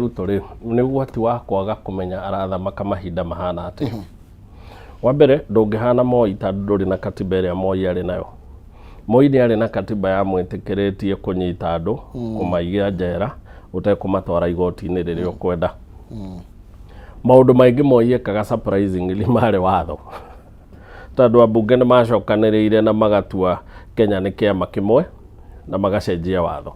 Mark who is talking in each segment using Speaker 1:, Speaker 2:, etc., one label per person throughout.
Speaker 1: Ruto ri ni gwati wa kwaga kumenya arathamaka mahinda mahana ati wa mbere ndungihana Moi tondu nduri na katiba iria Moi ari nayo. Moi ni ari na katiba ya mwitikiretie kunyita andu kumaigia njera utekumatwara igoti-ini riria ukwenda. Maundu maingi Moi ekaga surprisingly mari watho tondu ambunge ni macokaniriire na magatua Kenya ni kiama kimwe na magacenjia watho.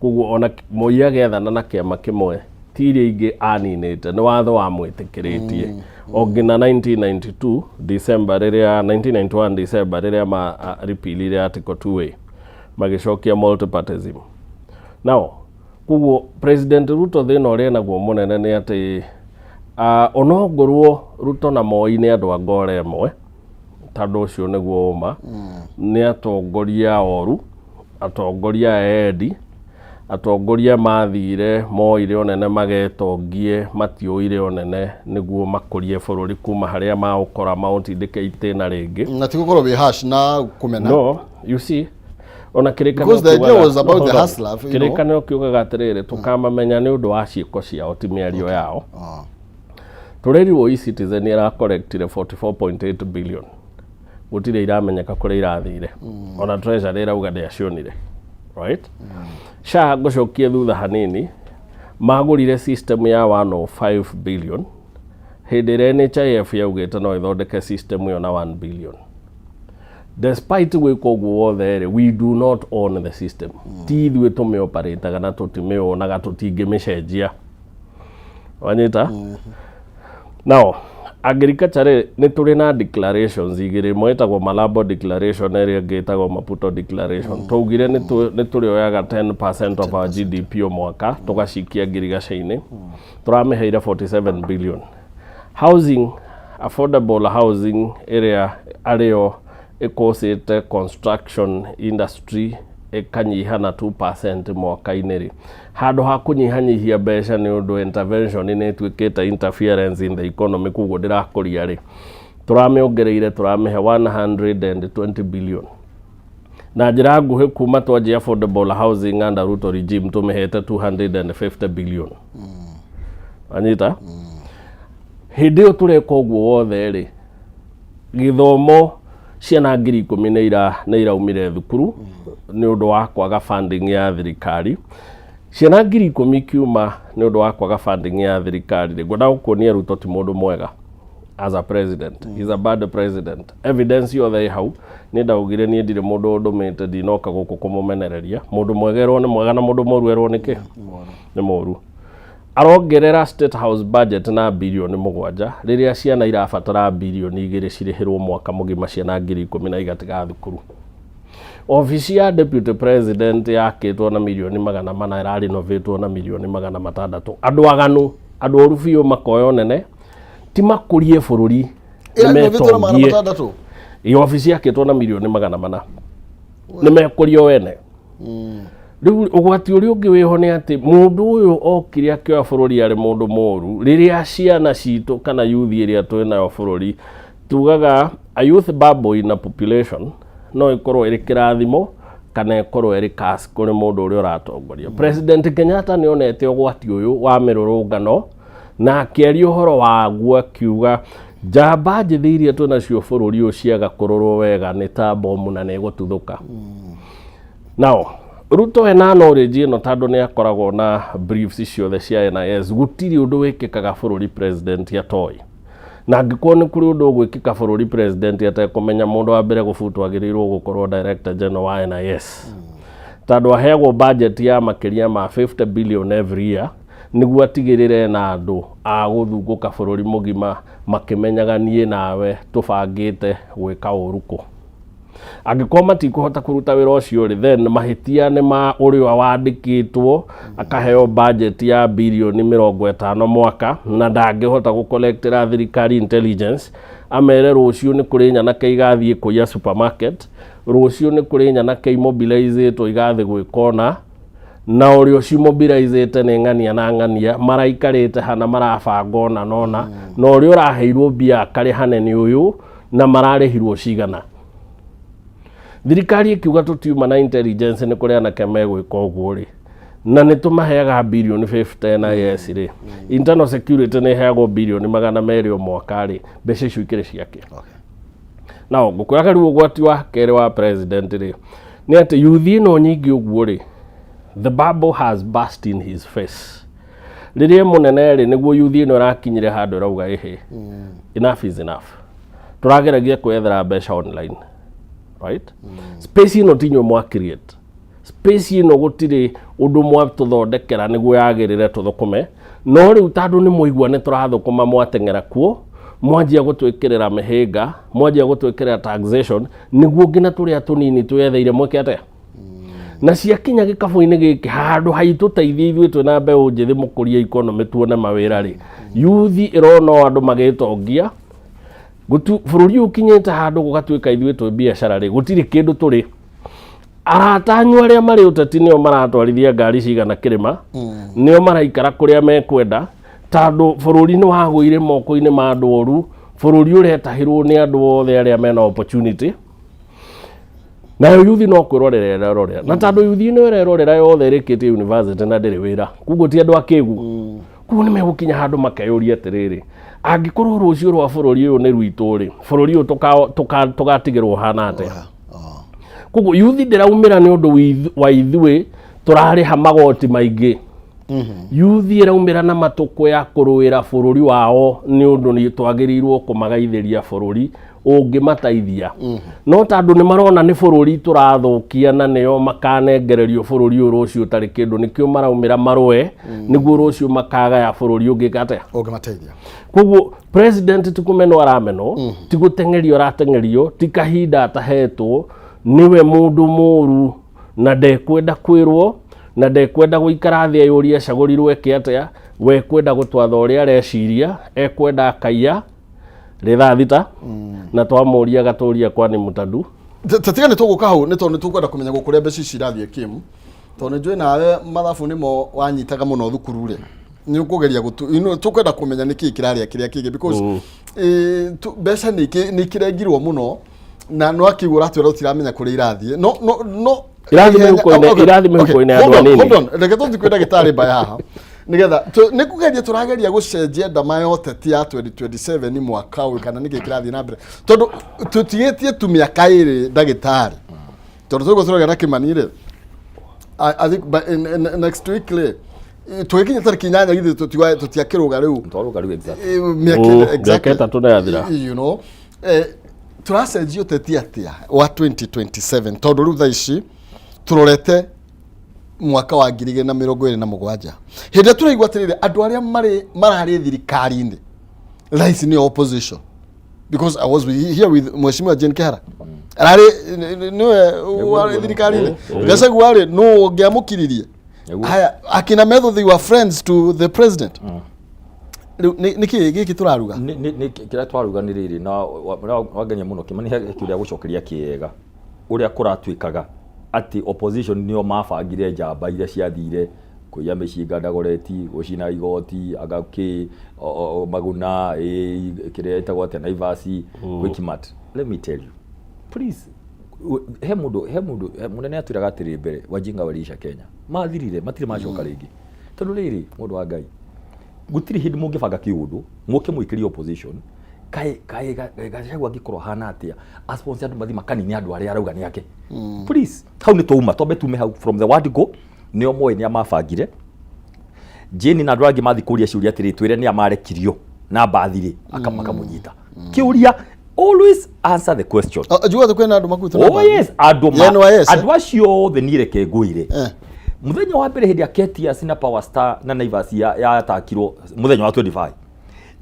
Speaker 1: Koguo ona Moi agethana na kiama kimwe ti iria ingi aninite ni watho wa mwitikiretie. Ogina 1992 December riria 1991 December riria ma repealire article 2A magicokia multipartyism. Now koguo President Ruto thina uria naguo munene ni ati onongorwo Ruto na Moi ni andu angore emwe tondu ucio niguo uma ni atongoria oru atongoria edi atongoria mathire moire onene magetongie matioire onene niguo makurie bururi kuma haria maukora mautindike itena ringi
Speaker 2: na tigukorwo bi hash na kumena.
Speaker 1: No, you see ona kirikano
Speaker 2: because the idea was about the hustler,
Speaker 1: kirikano kiugaga atiriri tukamamenya ni undu wa ciiko ciao ti miario yao. Turerirwo eCitizen ira collectire 44.8 billion gutire iramenyeka kuria irathire ona treasury irauga ndiacionire, right? SHA gucokie thutha hanini magurire system ya 105 billion hindi ira NHIF yaugite no ithondeke system yo na 1 billion. Despite gwiko guo wothe we do not own the system. Ti ithuĩ tũmĩoperaga na tũtimĩonaga tũtingĩmĩcenjia. Wanyita? Now, agriculture nĩ tũrĩ na declarations igĩrĩ, ĩmwe ĩtagwo Malabo declaration ĩrĩa ĩngĩ ĩtagwo Maputo declaration. Twaugire nĩ tũrĩoyaga 10% of our GDP o mwaka tũgacikia ngirigaca-inĩ. Tũramĩheire 47 billion. Housing, affordable housing ĩrĩa arĩo ecosite construction industry ikanyiha na 2% mwaka-inĩ ri handu ha kunyihanyihia mbeca ni undu intervention ni twikite interference in the economy kuguo ndirakuria ri turamiongereire turamihe 120 billion na njira nguhi kuma twanji affordable housing under Ruto regime tumihete 250 billion anyita hindi yo tureka uguo wothe ri githomo ciana ngiri 10 nĩ iraumire thukuru nĩ ũndũ wa kwaga funding ya thirikari. Ciana ngiri 10 kiuma nĩ ũndũ wa kwaga funding ya thirikari. Ngwenda gũkuonia Ruto ti mũndũ mwega as a president. He's a bad president. Evidence yothe hau nĩ ndaugire niĩ ndirĩ mũndũ ndũmĩte ndinoka gũkũ kũmũmenereria. Mũndũ mwegerwo nĩ mwega na mũndũ mũru erwo nĩkĩ? Nĩ mũru. Arongerera State House budget na bilioni 7 riria ciana irabatara bilioni 2 cirihirwo mwaka mugima ciana ngiri 10 na igatiga thukuru. Ofisi ya Deputy President yakitwo na milioni 400 irari novetwo na milioni 600. Andu aganu andu oru biu makoyo nene ti makurie bururi
Speaker 2: metongie.
Speaker 1: Iyo ofisi yakitwo na milioni 400 ni mekurio wene. Riu ugwati uri ungi wiho ni ati mundu uyu okire akioya bururi ari mundu moru riria ciana citu kana youth iria twinayo bururi tugaga a youth bubble in a population no ikorwo iri kirathimo kana ikorwo iri curse kuri mundu uria uratongoria. President Kenyatta ni onete ugwati uyu wa mirurungano na akiaria uhoro waguo akiuga njamba njithi iria twinacio bururi uyu ciaga kurorwo wega ni ta bomu na ni gututhuka. Now Ruto ena knowledge ino tondu ni akoragwo na briefs ciothe cia NIS gutiri undu wikikaga bururi president atoi na angĩkorwo nĩ kũrĩ ũndũ ũgwĩkĩka bũrũri president atekumenya mũndũ wa mbere gũbutwo agĩrĩirwo gũkorwo director general wa NIS tondũ aheagwo budget ya makĩria ma 50 billion every year nĩguo atigĩrĩre na andũ a gũthungũka bũrũri mũgima makĩmenyaga niĩ nawe tũbangĩte gwĩka ũruko. Angĩkorwo matikũhota kũruta wĩra ũcio rĩ then mahĩtia nĩ ma ũrĩa wandĩkĩtwo akaheo budget ya bilioni 50 mwaka na ndangĩhota gũcollectĩra thirikari intelligence amere rũciũ nĩ kũrĩ nyanake igathiĩ kũiya supermarket, rũciũ nĩ kũrĩ nyanake immobilizĩtwo igathiĩ gwĩkona na ũrĩa cimobilizĩte nĩ ng'ania na ng'ania maraikarĩte hana marabanga ona nona na ũrĩa ũraheirwo mbia akarĩ hanene ũyũ na mararĩhirwo cigana. Thirikari ikiuga tutiuma na intelligence ni kuri anake megwika uguo ri na nä tå maheaga bilioni 50 NIS rä internal security nä heagwo bilioni 200 o mwaka rä mbeca icio ikĩrĩ ciake. Na ngũkwĩra rĩu ũgwati wa kerĩ wa president rĩ nĩ atĩ yuthi ĩno nyingĩ ũguo rĩ the bubble has burst in his face. Rĩrĩa mũnene rĩ nĩguo yuthi ĩno ĩrakinyire handũ ĩrauga ĩhĩ enough is enough, tũrageragia kwethera mbeca online, right? Space ĩno ti nyuĩ mwa create, space ĩno gũtirĩ ũndũ mwatũthondekera nĩguo yagĩrĩre tũthũkũme, no rĩu tondũ nĩ mũigua nĩ tũrathũkũma mwateng'era kuo, mwanjia gũtwĩkĩrĩra mĩhĩnga, mwanjia gũtwĩkĩrĩra taxation nĩguo nginya tũrĩa tũnini twĩetheire mwĩke atĩa. Na ciakinya gĩkabũ-inĩ gĩkĩ handũ haitũteithie ithuĩ twĩna mbeũ njĩthĩ mũkũria economy tuone mawĩra rĩ, yuthi ĩrona andũ magĩtongia bũrũri ũyũ ũkinyĩte handũ gũgatuĩka ithuĩ twĩ biacara rĩ gũtirĩ kĩndũ tũrĩ. Arata anyu arĩa marĩ ũteti nĩo maratwarithia ngari cigana kĩrĩma, nĩo maraikara kũrĩa mekwenda, tondũ bũrũri nĩ wagũire moko-inĩ ma andũ oru, bũrũri ũretahĩrwo nĩ andũ othe arĩa mena opportunity. Nayo yuthi no kwĩrorera ĩrerorera, na tondũ yuthi ĩno ĩrerorera yothe ĩrĩkĩtie university na ndĩrĩ wĩra, koguo ti andũ akĩgu. Koguo nĩ megũkinya handũ makeyũria atĩrĩrĩ, angĩkorwo rũciũ rwa bũrũri ũyũ nĩ rwitũ rĩ, bũrũri ũyũ tũgatigĩrwo hana atĩa. Koguo yuthi ndĩraumĩra nĩ ũndũ wa ithuĩ tũrarĩha magoti maingĩ. Yuthi ĩraumĩra na matũkũ ya kũrũĩra bũrũri wao nĩ ũndũ nĩ twagĩrĩirwo kũmagaithĩria bũrũri ũngĩmateithia. No tondũ nĩ marona nĩ bũrũri tũrathũkia na nĩo makanengererio bũrũri ũyũ rũciũ ũtarĩ kĩndũ, nĩkĩo maraumĩra marũe nĩguo rũciũ makagaya bũrũri ũngĩka atĩa
Speaker 2: ũngĩmateithia.
Speaker 1: Koguo president ti kũmenwo aramenwo, ti gũteng'erio arateng'erio, ti kahinda atahetwo, niwe mũndũ mũru na ndekwenda kwĩrwo na ndekwenda gũikara thĩ ayũria acagũrirwo eke atĩa, we kwenda gũtwatha ũrĩa areciria, ekwenda akaiya rithathita na twamũria gatũria kwani mũtadu.
Speaker 2: Tatiga nĩ tũgũka hau nĩ tondũ nĩ tũkwenda kũmenya gũkũrĩa mbeca ici irathiĩ Kim, tondũ nĩ njũĩ nawe mathabu nĩmo wanyitaga mũno thukuru rĩ, nĩ ũkũgeria tũkwenda kũmenya nĩkĩ kĩrarĩa kĩrĩa kĩngĩ because mbeca nĩ ikĩrengirwo mũno na no akĩigua ũratwĩra ũtiramenya kũrĩa irathiĩ. No
Speaker 1: irathi mĩhuko-inĩ ya andũ anini.
Speaker 2: Hold on, reke tũthiĩ kwĩ ndagĩtarĩ mbaya haha nĩgetha nĩ kũgeria tũrageria gũcenjia ndama ya ũteti ya 2027 mwaka ũyũ kana nĩkĩ kĩrathiĩ na mbere, tondũ tũtigĩtie tu mĩaka ĩrĩ ndagĩtarĩ, tondũ tũrauga na Kĩmani rĩ I think next week rĩ tũgĩkinya tarĩki 8 githĩ tũtiakĩrũga rĩu mĩaka exactly
Speaker 1: ĩtatũ na yathira,
Speaker 2: you know. Tũracenjia ũteti atĩa wa 2027 tondũ rĩu thaa ici tũrorete mwaka wa 2027 hĩndĩ tũraigua atĩrĩrĩ andũ arĩa mararĩ thirikari-inĩ thaa ici nĩ opposition, because I was here with Mheshimiwa Jane Kihara ararĩ niwe warĩ thirikari-inĩ, Gachagua rĩ no ngĩamũkiririe haya akina Metho they were friends to the president. Niki giki turaruga
Speaker 3: ni kira twaruga ni riri na wagenya muno Kimani kiuria gucokeria kiega uria kuratuikaga ati opposition nio mabangire njamba iria ciathire kuya mĩcinga Ndagoreti gucina igoti agaki Maguna kire etagwo ati Naivasi Quickmart. Let me tell you please, he mundu munene atwiraga atiri mbere Wajinga walisha Kenya mathirire matire macoka ringi tondu riri mundu wa Ngai gutiri hindi mungibanga kiundu muke muikirie opposition kai Gachagua gikorwo hana atia a sponsor andu mathi makanini andu aria arauga ni yake. Please hau ni tuma tombe tume hau from the word go nio moe ni amabangire Jane na andu angi mathi kuria ciuria atiri twire ni amarekirio na bathire akamamunyita kiuria. Always answer the question.
Speaker 2: Ajuga kwena andu makuita
Speaker 3: na bathire. Oh yes, andu acio the nireke nguire muthenya wa mbere hindi aketi asina Power Star na Naivasi ya atakirwo muthenya wa 25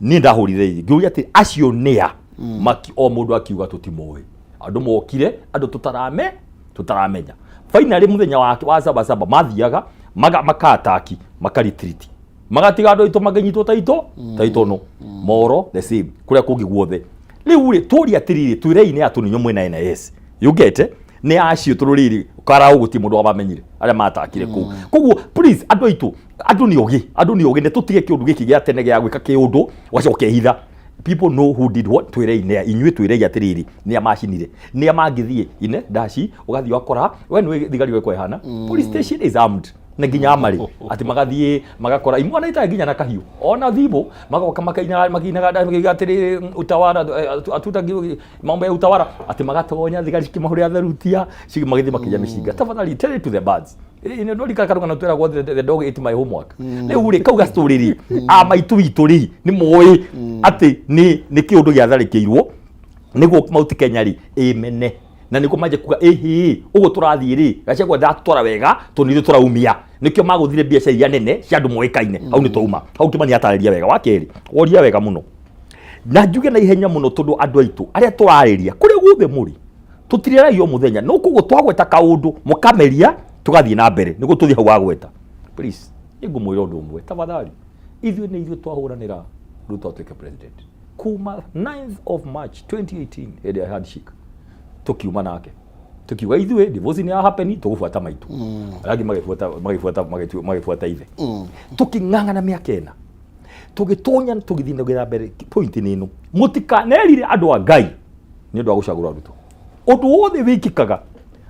Speaker 3: ni ndahurire ngiuria ati acio nia maki o mundu akiuga tutimoe andu mokire andu tutaramenya finally muthenya wa saba mathiaga makataki makaretreat magatiga andu ito magenyitwo taito no moro the same kuria kungi guothe riu ri turi atiriri twirei-ini atuninyo mwena NIS you get it ni acio tururiri kara uguti mundu abamenyire aria matakire ku koguo please andu ni ogi ne tutige kiundu giki gia tene gia gwika kiundu wacoke hitha. People know who did what twirei-ini inyue twirei atiriri ni amacinire ni amangithie ine dashi ugathi wakora we ni thigari we kwa hana police station is armed na nginya amari ati magathie magakora imwana ita nginya na kahiu ona thibo magoka makinaga atiri utawara atuta mambo ya utawara ati magatonya thigari kimahuria therutia cigi magithi makija mishinga tafadhali tell it to the birds ine no likakaruga na twera gothe the dog ate my homework riu ri kauga story ri maitu witu ri ni moi ati ni kiundu gia tharikirwo niguo mauti Kenya ri imene na niko maje kuga ugo turathie ri gacegwa ndatwara wega tunithu turaumia nikio maguthire biacara ya nene cia andu moikaine au ni tuma au kimani atariria wega wakeri oria wega muno na njuge na ihenya muno tondu andu aitu aria turariria kuri guothe muri tutirirayo muthenya no kugo twagweta kaundu mukameria tugathie na mbere niguo tuthie hau agweta please ingumwira undu umwe tafadhali ithuĩ nĩ ithuĩ twahuranĩra Ruto atuĩke president kuma 9th of March 2018 hĩndĩ ya handshake tukiuma nake tukiuga ithuĩ divorce ni ya happen tugufuata maitu aragi magifuata ithe tuking'ang'ana mĩaka ĩna tugitonya tugithina mbere point ni ino mutikanerire andu a Ngai ni ndu agucagura Ruto undu wothe wikikaga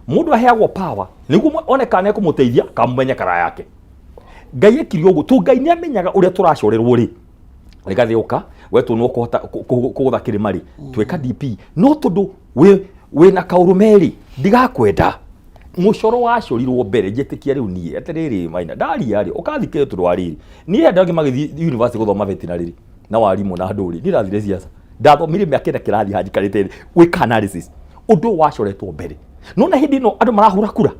Speaker 3: mundu aheagwo power niguo onekane kumuteithia kamumenya kara yake Ngai ekirio uguo tu Ngai ni amenyaga uria turacorerwo ri rigathiuka wetu no kuhota kugutha kirimari tweka DP no tondu we na kaurumeri ndigakwenda mucoro wacorirwo mbere njetikia riu nie atiriri maina ndari ari ukathikire tundu wariri nie ndangi magithi university guthoma veterinary na warimu na nduri ndirathire siasa ndathomire miaka ĩna kirathi hanjikarite gwika analysis undu wacoretwo mbere no na hindi no andu marahura kura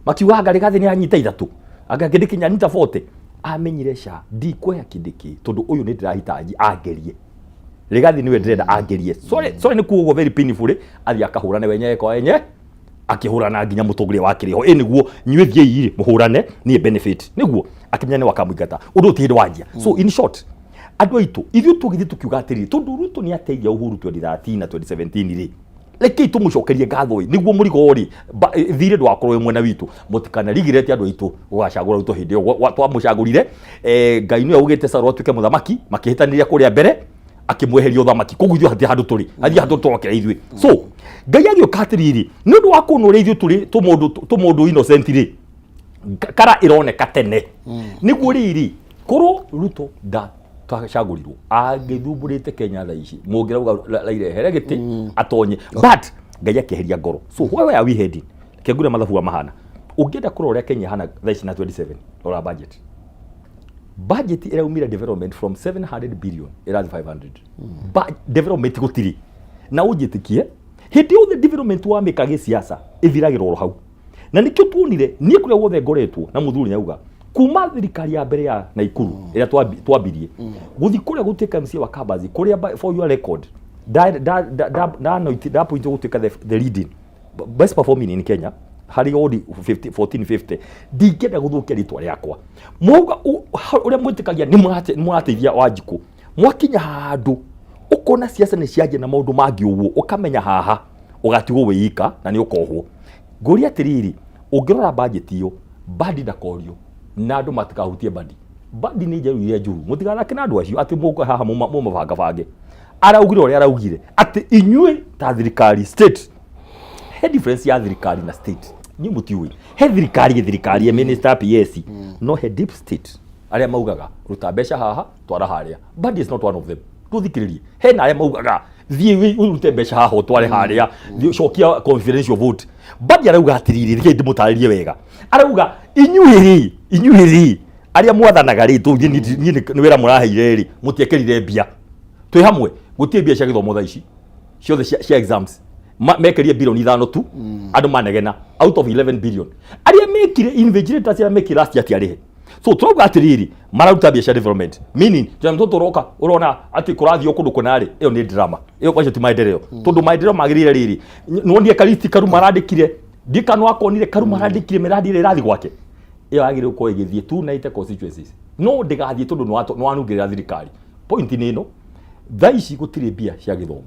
Speaker 3: makiuga ngari gathi ni anyita ithatu anga Kindiki nyanyita 40 amenyire sha ndikweha Kindiki tondu uyu ni ndirahitaji angerie Rigathi niwe ndirenda angerie sorry ni kuugo very painful athi akahurane wenyewe kwa wenye akihurana nginya mutongoria wa kiriho niguo nyuithie iri muhurane ni benefit niguo akimenya ni wakamwigata undu ti ndwanjia so in short andu aitu ithu tugithi tukiuga atiri tondu Ruto ni ateithia Uhuru 2013 na 2017 ri leki tumucokerie ngatho niguo murigo ri thire ndwakorwo mwena witu mutikana rigirete andu aitu ugacagura Ruto hindi twamucagurire Ngai niwe ugite Saro atuike muthamaki makihitaniria kuria mbere akimweheria uthamaki koguo hati handu turi hathi handu twokera ithui so Ngai agioka atiriri ni undu wa kuno ithui turi tumundu innocent ri kara ironeka tene niguo riri koro Ruto da twacagurirwo agithumburite Kenya tha ici mungirauga lairehere giti atonye but Ngai akeheria ngoro so where are we heading kengure mathabu mahana ungienda kuroria Kenya hana tha ici na 27 ora budget ira umira development from 700 billion ira 500 but development gutiri na ujitikie hindi othe development wa mekage siasa ithiragirwo hau na nikio tuonire nie kuria wothe ngoretwo na muthuri nyauga kuma thirikari ya mbere ya Naikuru ira twabirie guthi kuria guteka MC wa Kabazi kuria for your record da point guteka the leading best performing in Kenya hari odi 1450 ndingenda guthukia ritwa riakwa muga uria mwitikagia ni mwateithia Wanjiku mwakinya handu ukona siasa ni ciaje na maundu mangi uguo ukamenya haha ugatigwo wiika na ni ukohwo nguri atiriri ungirora budget iyo badi ndakorio na andu matikahutie badi ni njeru iria njuru mutigana kina andu acio ati muko haha mumabanga bange araugire uria araugire ati inyue ta thirikari state he difference ya thirikari na state ni mutiui he thirikari ya minister PS no he deep state aria maugaga ruta mbeca haha twara haria but is not one of them tuthikiririe he na aria maugaga thie urute mbeca haha tware haria cokia confidential vote but arauga atiriri rike ndimutaririe wega arauga inyuiri aria mwathanaga ri tu ni wira muraheire ri mutiekerire mbia twi hamwe gutie mbia cia githomo tha ici ciothe cia exams mekerie billion 5 tu andu manegena out of 11 billion aria mekire invigilators ya mekire last year tiarihe so turoga atiriri mararuta biacara development meaning jamto toroka urona ati kurathio kundu kunari iyo ni drama iyo kwaje ti maendeleo tondu maendeleo magirire riri nondie kalisti karu marandikire ndikano akonire karu marandikire miradi ire rathi gwake iyo agire uko igithie tu na ite constituencies no ndigathie tondu no wanungirira thirikari point ni ino thaici gutire bia cia githomo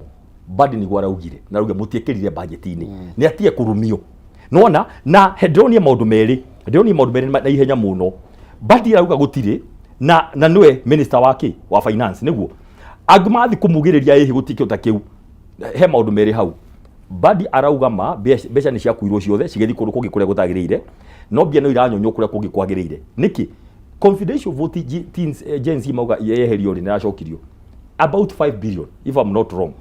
Speaker 3: badi ni gwaraugire na ruge mutiekerire budget-ini ni atie kurumio nona na hedronia maundu meri na ihenya muno badi arauga gutire na niwe minister wake wa finance niguo agmathi kumugiriria ihi gutikio ta kiu he maundu meri hau badi arauga beca ni cia kuirwo ciothe cigethi kundu kungi kuria gutagirire no mbia no iranyonyo kuria kungi kwagirire niki confidential vote Gen Z mauga yeherio ri niracokirio about 5 billion if I'm not wrong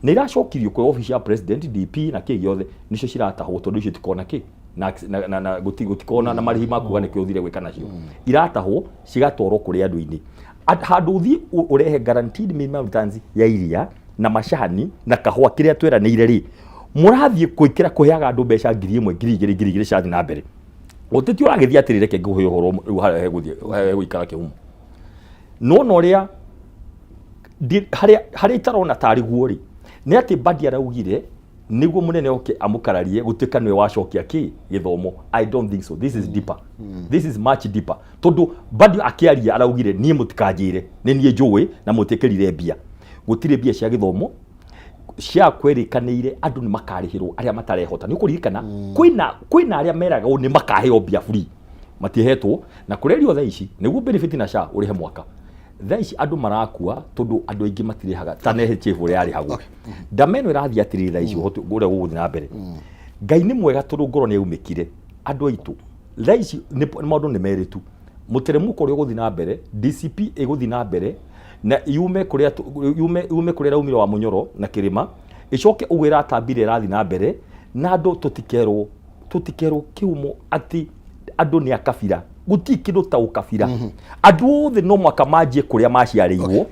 Speaker 3: nä iracokirio kwä office ya president DP na kä giothe nicio ciratahwo tondu icio tikona kä na gutikona na marĩhi makuga nĩkĩo ũthire gwĩka nacio iratahwo cigatwarwo kũrĩ andũ-inĩ handũ ũthiĩ ũrehe guaranteed minimum returns ya iria na macani na kahũa kĩrĩa tweranĩire rĩ mũrathiĩ gwĩkĩra kũheaga andũ mbeca 1,000 2,000 ciathiĩ na mbere gũtĩti ũragĩthiĩ atĩrĩ reke ngũhe ũhoro rĩu gũikara kĩhumo nona ũrĩa harĩa itarona tarĩ guo rĩ nĩ atĩ Mbadi araugire niguo munene oke amukararie gutuika niwe wacokia ki githomo. I don't think so. This is deeper. This is much deeper. Tondu Mbadi akiaria araugire nie mutikanjire ni nie njui na mutekerire mbia gutire mbia cia githomo cia kwerikanire andu ni makarihirwo aria matarehota ni kuririkana kwina aria meraga ni makaheo mbia free matihetwo na kurerio thaa ici niguo benefit na SHA urihe mwaka thaa ici andu marakua tondu andu aingi matirihaga tanehe chief uria ari hagu ndameno irathia atiri thaa ici uria guguthi na mbere Ngai ni mwega tondu ngoro ni aumikire andu aitu thaa ici ni maundu ni meritu muteremuko uria guthi na mbere DCP iguthi na mbere na yume kuria raumire wa Munyoro na Kirima icoke ugwira atambire rathi na mbere na andu tutikerwo kiumo ati andu ni akabira guti kindu ta ukabira andu othe no mwaka manjie kuria maciareirwo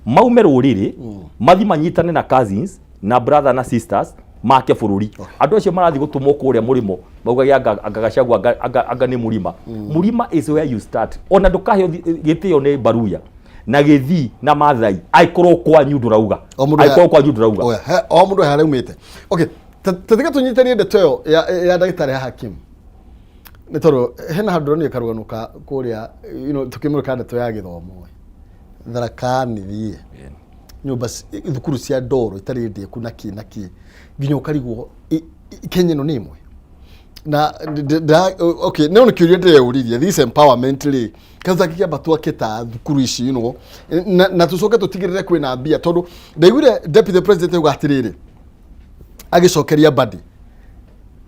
Speaker 3: maume ruriri mathi manyitane na cousins na brother na sisters make bururi andu acio marathi gutumwo kuria murimo maugaga agagacagwa aga ni murima is where you start ona ndukahe gitio ni Baruya na Githii na Maathai aikorwo kwanyu ndurauga oya
Speaker 2: o mundu hare umite okay tatika tunyitanie ndeto yo ya ndagitari Hakim ni toro hena handu ni karuganuka kuria tukimurika ndeto ya githomo Tharaka Nithi nyumba thukuru cia ndoro itari ndie kuna ki nginya ukarigwo Kenya no nimwe na okay no kiuria ndire uriria this empowerment ri kaza kikia batu aketa thukuru ici na tucoke tutigirire kwina mbia tondu ndaigwire deputy president ugatiriri agicokeria Mbadi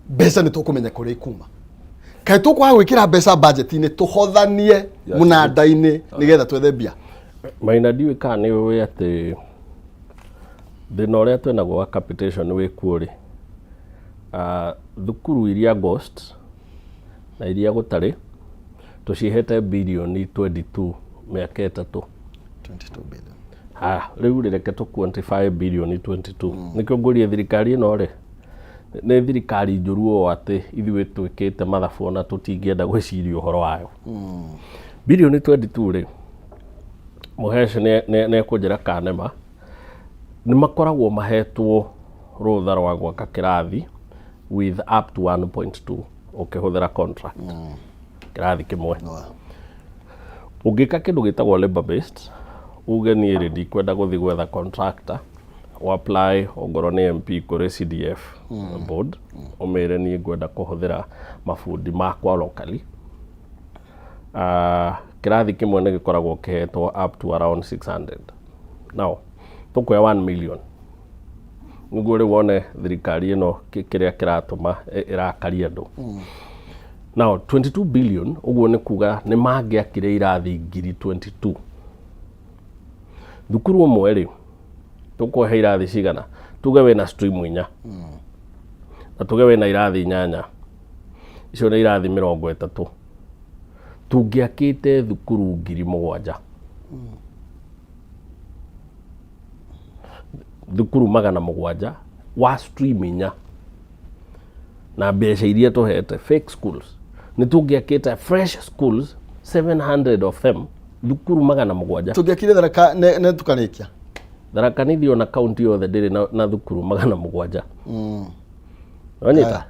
Speaker 2: mbeca ni tukumenya kuria ikuma kai tukwa gwikira mbeca budget ni tuhothanie munanda-ini nigetha twethe mbia
Speaker 1: Maina ndiwe kana ni we ati thina uria twinagwo wa capitation wi kuori thukuru iria ghost na iria gutari tucihete bilioni 22 miaka 3
Speaker 2: 22 billion
Speaker 1: riu reke tu 25 bilioni 22 nikio ngurie thirikari ino ri ni thirikari njuru ati ithuĩ twikite mathabu na tutingienda gwiciria uhoro wayo bilioni 22 ri Muhesh ne kujira kanema ni makoragwo mahetwo rutha rwa gwaka kirathi with up to 1.2 ukihuthira contract kirathi kimwe ugika kindu gitagwo labor based uge ni ready kwenda guthi gwetha contractor o apply ongoro ni MP kuri CDF board umire ni ngwenda kuhuthira mafundi makwa locally kirathi kimwe ni gikoragwo kihetwo up to around 600 now tukoya 1 million niguo riu wone thirikari ino kiria kiratuma irakaria andu now 22 billion uguo ni kuga ni mangiakire irathi 22 thukuru umwe ri tukohe irathi cigana tuge wena stream 4 na tuge wena irathi 8 icio ni irathi 30 tungiakite thukuru 7,000 thukuru 700 wa stream 4 na mbeca iria tuhete fake schools ni tungiakite fresh schools 700 of them thukuru 700
Speaker 2: tungiakire Tharaka ne tukanikia
Speaker 1: Tharaka Nithi ona county yothe ndiri na thukuru 700 onita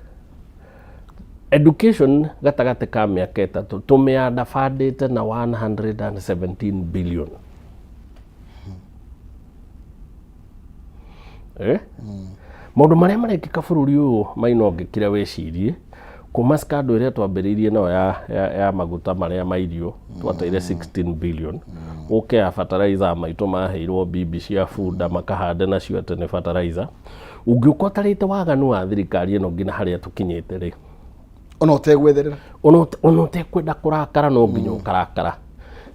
Speaker 1: education gatagate ka miaka 3 tumeanda fundite na 117 billion maundu maria marekika bururi uyu mainongikire wecirie kuma skado iria twambiriirie no ya maguta maria mairio twateire 16 billion ya fertilizer maitu maheirwo bibi cia funda makahande nacio tene fertilizer ungiuka tarite waganu wa thirikari ino ngina haria tukinyite ri
Speaker 2: ona utegwetherera
Speaker 1: ona utekwenda kurakara no nginya ukarakara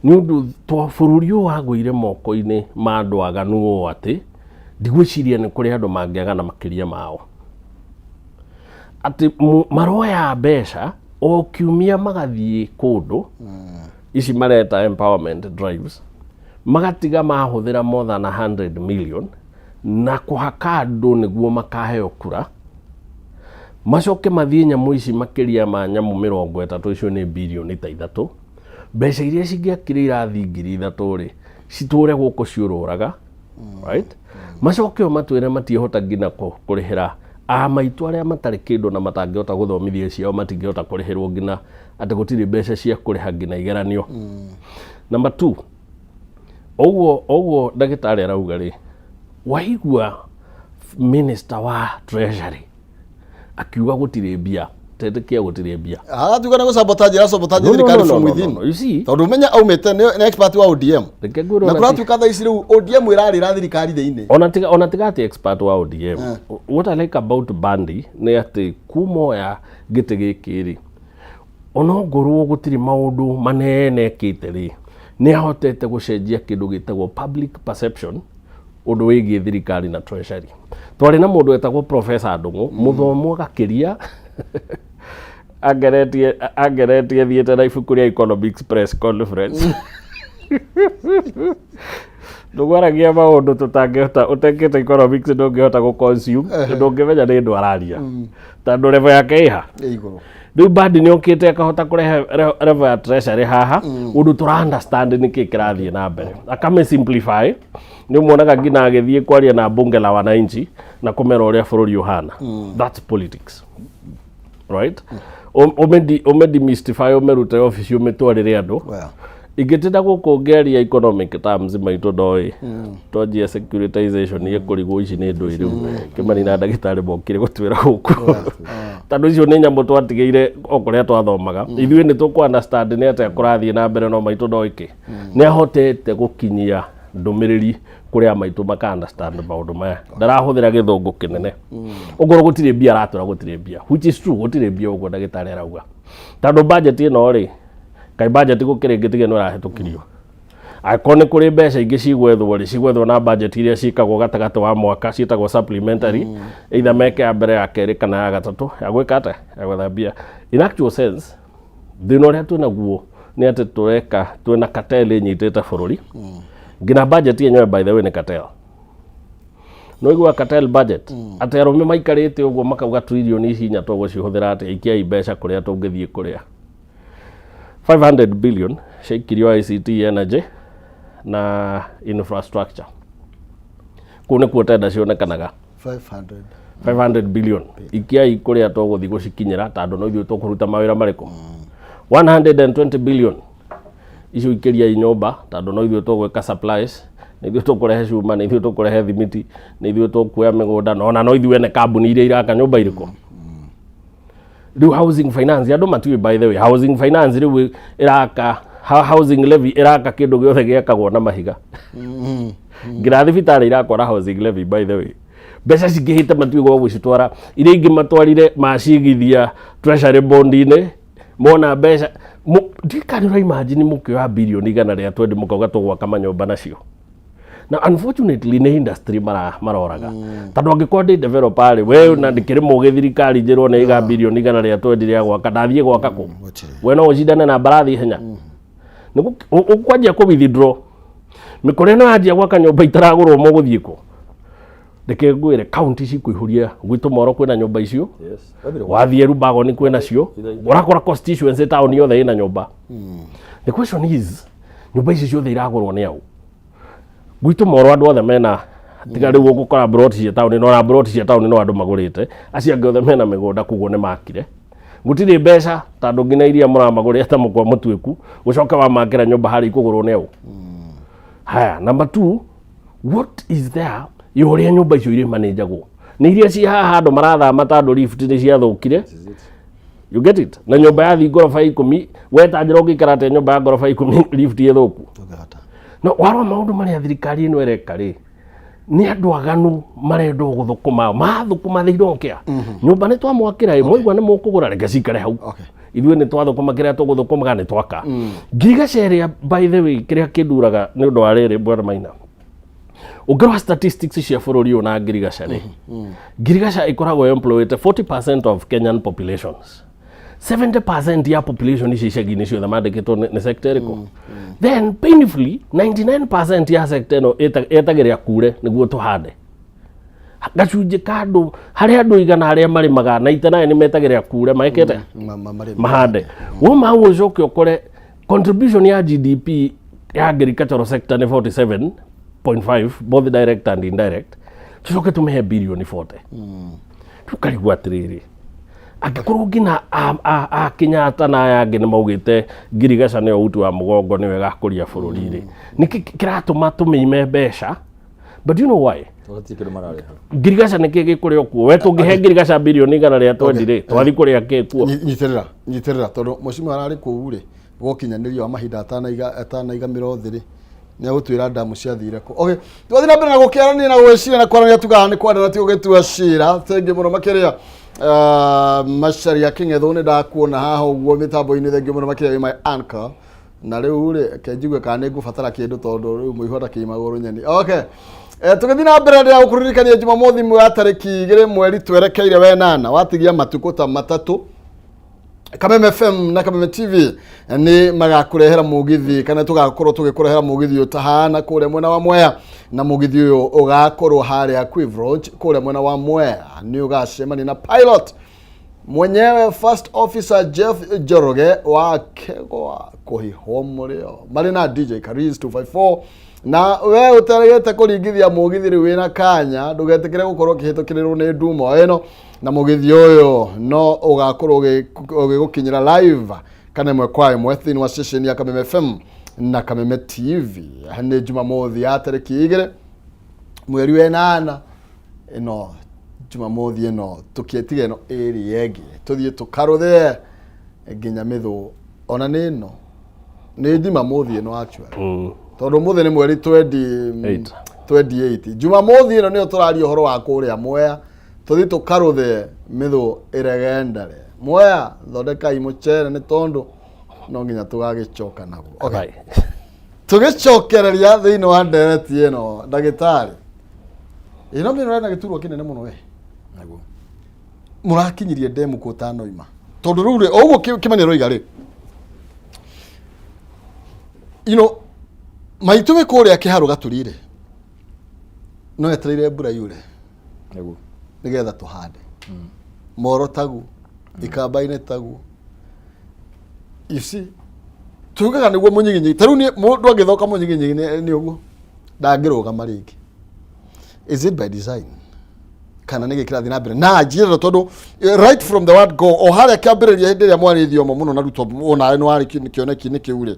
Speaker 1: ni undu to bururi wagwire moko-ini ma andu aganu ati ndigwiciria ni kuri andu mangiagana makiria mao ati maroya mbeca o kiumia magathie kundu ici mareta empowerment drives magatiga mahuthira more than 100 million na kuhaka andu niguo makaheo kura macoke mathie nyamu ici makiria ma nyamu 30 icio ni bilioni ta 3 mbeca iria cingiakire irathi 3,000 ri citure guku ciururaga right macoke matwire matiehota ngina kurihira maitu aria matari kindu na matangihota guthomithia ciao matingihota kurihirwo ngina ati gutiri mbeca cia kuriha ngina igeranio number 2 oguo ndagitari arauga ri waigua minister wa treasury akiuga gutiri mbia tetekia gutiri mbia
Speaker 2: tuga na sabotage thirikari from within
Speaker 1: you see
Speaker 2: tondu menya aumete ni expert wa ODM na kuratu katha ici riu ODM irarira thirikari thiini
Speaker 1: ona tiga ati expert wa ODM what I like about Bandi ni ati kumoya giti giki ri ona ngorwo gutiri maundu manene kite ri ni ahotete gucenjia kindu gitagwo public perception undu wigie thirikari na treasury twari na mundu etagwo Professor Ndungu muthomo gakiria ageretie thiete na ibuku ria economics press conference ndugwaragia maundu tutangihota utekete economics ndungihota guconsume ndungimenya ni ndu araria tondu level yake iha
Speaker 2: iguru
Speaker 1: riu Bandi ni okite akahota kurehe level ya treasury haha undu tura understand niki kirathie na mbere akame simplify ni muonaga ngina agithie kwaria na bunge la wananchi na kumera uria bururi uhana that's politics right omedi mystify omerute office ometwarire andu igitinda gukongeria economic terms maitu ndoi tonjia securitization ye kurigo ici ni ndu iriu kimani na ndagitari mokire gutwira guku tondu icio ni nyamu twatigeire okuria twathomaga ithuĩ ni tuku understand ni ate kurathie na mbere no maitu ndoiki ni ahotete gukinyia ndumiriri kuria maitu maka understand maundu maya ndarahuthira githungu kinene ugoro gutire mbia aratura gutire mbia which is true gutire mbia ugo ndagitari arauga tondu budget ino ri kai budget gukiringitige no rahitukirio akone kuri mbeca ingi cigwethwo na budget iria cikagwo gatagati wa mwaka ciitagwo supplementary either meke ya mbere ya keri kana ya gatatu ya gwika ate ya gwethambia in actual sense thina uria twinaguo ni ati twina cartel inyitite bururi ngina budget yenyewe by the way ni cartel no igwa cartel budget ati arume maikarite uguo makauga trillion ici nya twago cihuthira ati ikia mbeca kuria tungithie kuria 500 billion cikirio ICT energy na infrastructure kune kuotenda cionekanaga 500 billion ikia ikuria twaguthi gucikinyira tondu no ithuĩ tukuruta mawira mariko 120 billion icio ikiria inyumba tondu no ithuĩ tugwika supplies ni ithuĩ tukurehe cuma ni ithuĩ tukurehe thimiti ni ithuĩ tukuoya migunda no ithuĩ ne kambuni iria iraka nyumba iriko riu housing finance andu matiwe by the way housing finance riu iraka housing levy iraka kindu giothe giekagwo na mahiga ngira thibitari irakora housing levy by the way mbeca cingihite matiwe gwa gucitwara iria ingi matwarire macigithia treasury bond-ini mona mbeca ndikani imagine mukioya bilioni igana ria 20 mukauga tugwaka manyumba nacio na unfortunately ni industry maroraga tondu angĩkorwo ndi developer ri we na ndikiri mugi thirikari njirwo ni iga bilioni igana ria 20 ria gwaka ndathie gwaka ku we no ucindane na mbarathi henya ni ukwanjia ku withdraw mikore no anjia gwaka nyumba itaragurwo muguthie ku ndeke ngwire county cikuihuria gwitu moro kwina nyumba icio wathie Rubago ni kwina cio urakora constituency town yothe ina nyumba the question is nyumba icio ciothe iragurwo ni au gwitu moro andu othe mena tiga riu gukora broti cia town no na broti cia town no andu magurite acia othe mena migunda kuguo ni makire gutire mbeca tondu ngina iria muramagurira ta mukwa mutweku gucoka wa makira nyumba hari kugurwo ni au haya number 2 what is there yoria nyumba icio ire manejagwo ni iria ci haha andu marathama tondu lift ni ciathukire you get it na nyumba ya ngorofa 10 weta njira ukikara te nyumba ya ngorofa 10 lift ithuku no warwa maundu maria thirikari ino ereka ri ni andu aganu marenda guthukuma mathukuma they don't care nyumba ni twamwakira imwe ni mukugura reke cikare hau ithuĩ nĩ twathũkũma kĩrĩa tũgũthũkũmaga nĩ twaka ngirigaca ĩrĩa by the way kĩrĩa kĩnduraga nĩ ũndũ wa rĩrĩ Bwana Maina ũngĩrora statistics cia bũrũri ũyũ na ngirigaca rĩ ngirigaca ĩkoragwo employed 40% of Kenyan populations 70% ya population ici icagi-inĩ ciothe mandĩkĩtwo nĩ sector ĩrĩkũ then painfully 99% ya sector ĩno etagĩrĩra kure nĩguo tũhande gacunjĩ ka andũ harĩa andũ igana arĩa marĩmaga 99 nĩ metagĩrĩra kure maĩkĩte mahande woma hau ũcoke ũkore contribution ya GDP ya agricultural sector nĩ 47.5 both direct and indirect tucoke tũmĩhe birioni 40 tũkarigwo atĩrĩrĩ angĩkorwo nginya Kenyatta na aya angĩ nĩ maugĩte ngirigaca nĩyo uti wa mũgongo nĩwe gakũria bũrũri-rĩ nĩkĩ kĩratũma tũmĩime mbeca but you know why ngirigaca nĩkĩ gĩkũrĩa kuo we tũngĩhe ngirigaca birioni 100 rĩa twendi-rĩ twathi kũrĩa kĩ kuo
Speaker 2: nyiterera tondũ mũcimi ararĩ kũu-rĩ gũkinyanĩria wa mahinda atanaiga mĩrothĩ-rĩ nĩ agũtwĩra ndamu ciathire kũ okay twathi na mbere na gũkĩarania na gwĩciria na kwaranĩria tugaga nĩ kwandana tigo gĩtua cira thengi mũno makĩria Macharia Kĩng'etho nĩ ndakuona haha ũguo mĩtambo-inĩ thengi mũno makĩria wĩ my anchor na rĩu-rĩ kenjigue kana nĩ ngũbatara kĩndũ tondũ rĩu mũihota kĩimagũrũ nyeni okay tũgĩthiĩ na mbere ndĩra gũkũririkania Jumamothi ya tarĩki 2 mweri twerekeire wenana watigia matukũ ta matatũ Kameme FM na Kameme TV nĩ magakũrehera mũgithi kana tũgakorwo tũgĩkũrehera mũgithi ũtahana kũrĩa mwena wa Mwea na mũgithi ũyũ ũgakorwo harĩa Quiverage kũrĩa mwena wa Mwea nĩ ũgacemania na pilot mwenyewe first officer Jeff Joroge wa Kegwa kũhihwo mũrĩo marĩ na DJ Kariz 254 na we ũtarĩgĩte kũringithia mũgithi rĩu wĩna kanya ndũgetĩkĩre gũkorwo ũkĩhĩtũkĩrĩrwo nĩ ndumo ĩno na mũgithi ũyũ no ũgakorwo ũgĩgũkinyĩra live kana ĩmwe kwa ĩmwe thĩinĩ wa station ya Kameme FM na Kameme TV nĩ Jumamothi ya tarĩki 2 mweri wenana ĩno Jumamothi ĩno tũkĩetiga ĩno ĩrĩ ĩngĩ tũthiĩ tũkarũthe nginya mĩthũ ona nĩ ĩno nĩ Jumamothi ĩno actually tondũ mũthĩ nĩ mweri 28 Jumamothi ĩno nĩyo tũraria ũhoro wa kũrĩa Mwea tũthiĩ tũkarũthe mĩthũ ĩregendare Mwea thondekai mũcere nĩ tondũ no nginya tũgagĩcoka naguo okay tũgĩcokereria thĩinĩ wa ndereti ĩno ndagĩtarĩ ĩno mĩno na gĩturwa kĩnene mũno we naguo mũrakinyirie ndemu kũtanoima tondũ rĩu ũguo kĩmanĩro iga rĩ you know maitũ kũrĩa kĩharo gatũrire no etereire mbura yure naguo nigetha tuhande moro tagu ikamba-inĩ tagu you see tugaga nĩguo mũnyiginyi ta rĩu nĩ mũndũ angĩthoka mũnyiginyi nĩ ũguo ndangĩrũgama rĩngĩ is it by design kana nĩ gĩkĩrathi na mbere na njĩra tondũ right from the word go o harĩa kĩambĩrĩria hĩndĩ ĩrĩa mwarĩthio mũno na ruto ona nĩ warĩ kĩoneki nĩ kĩure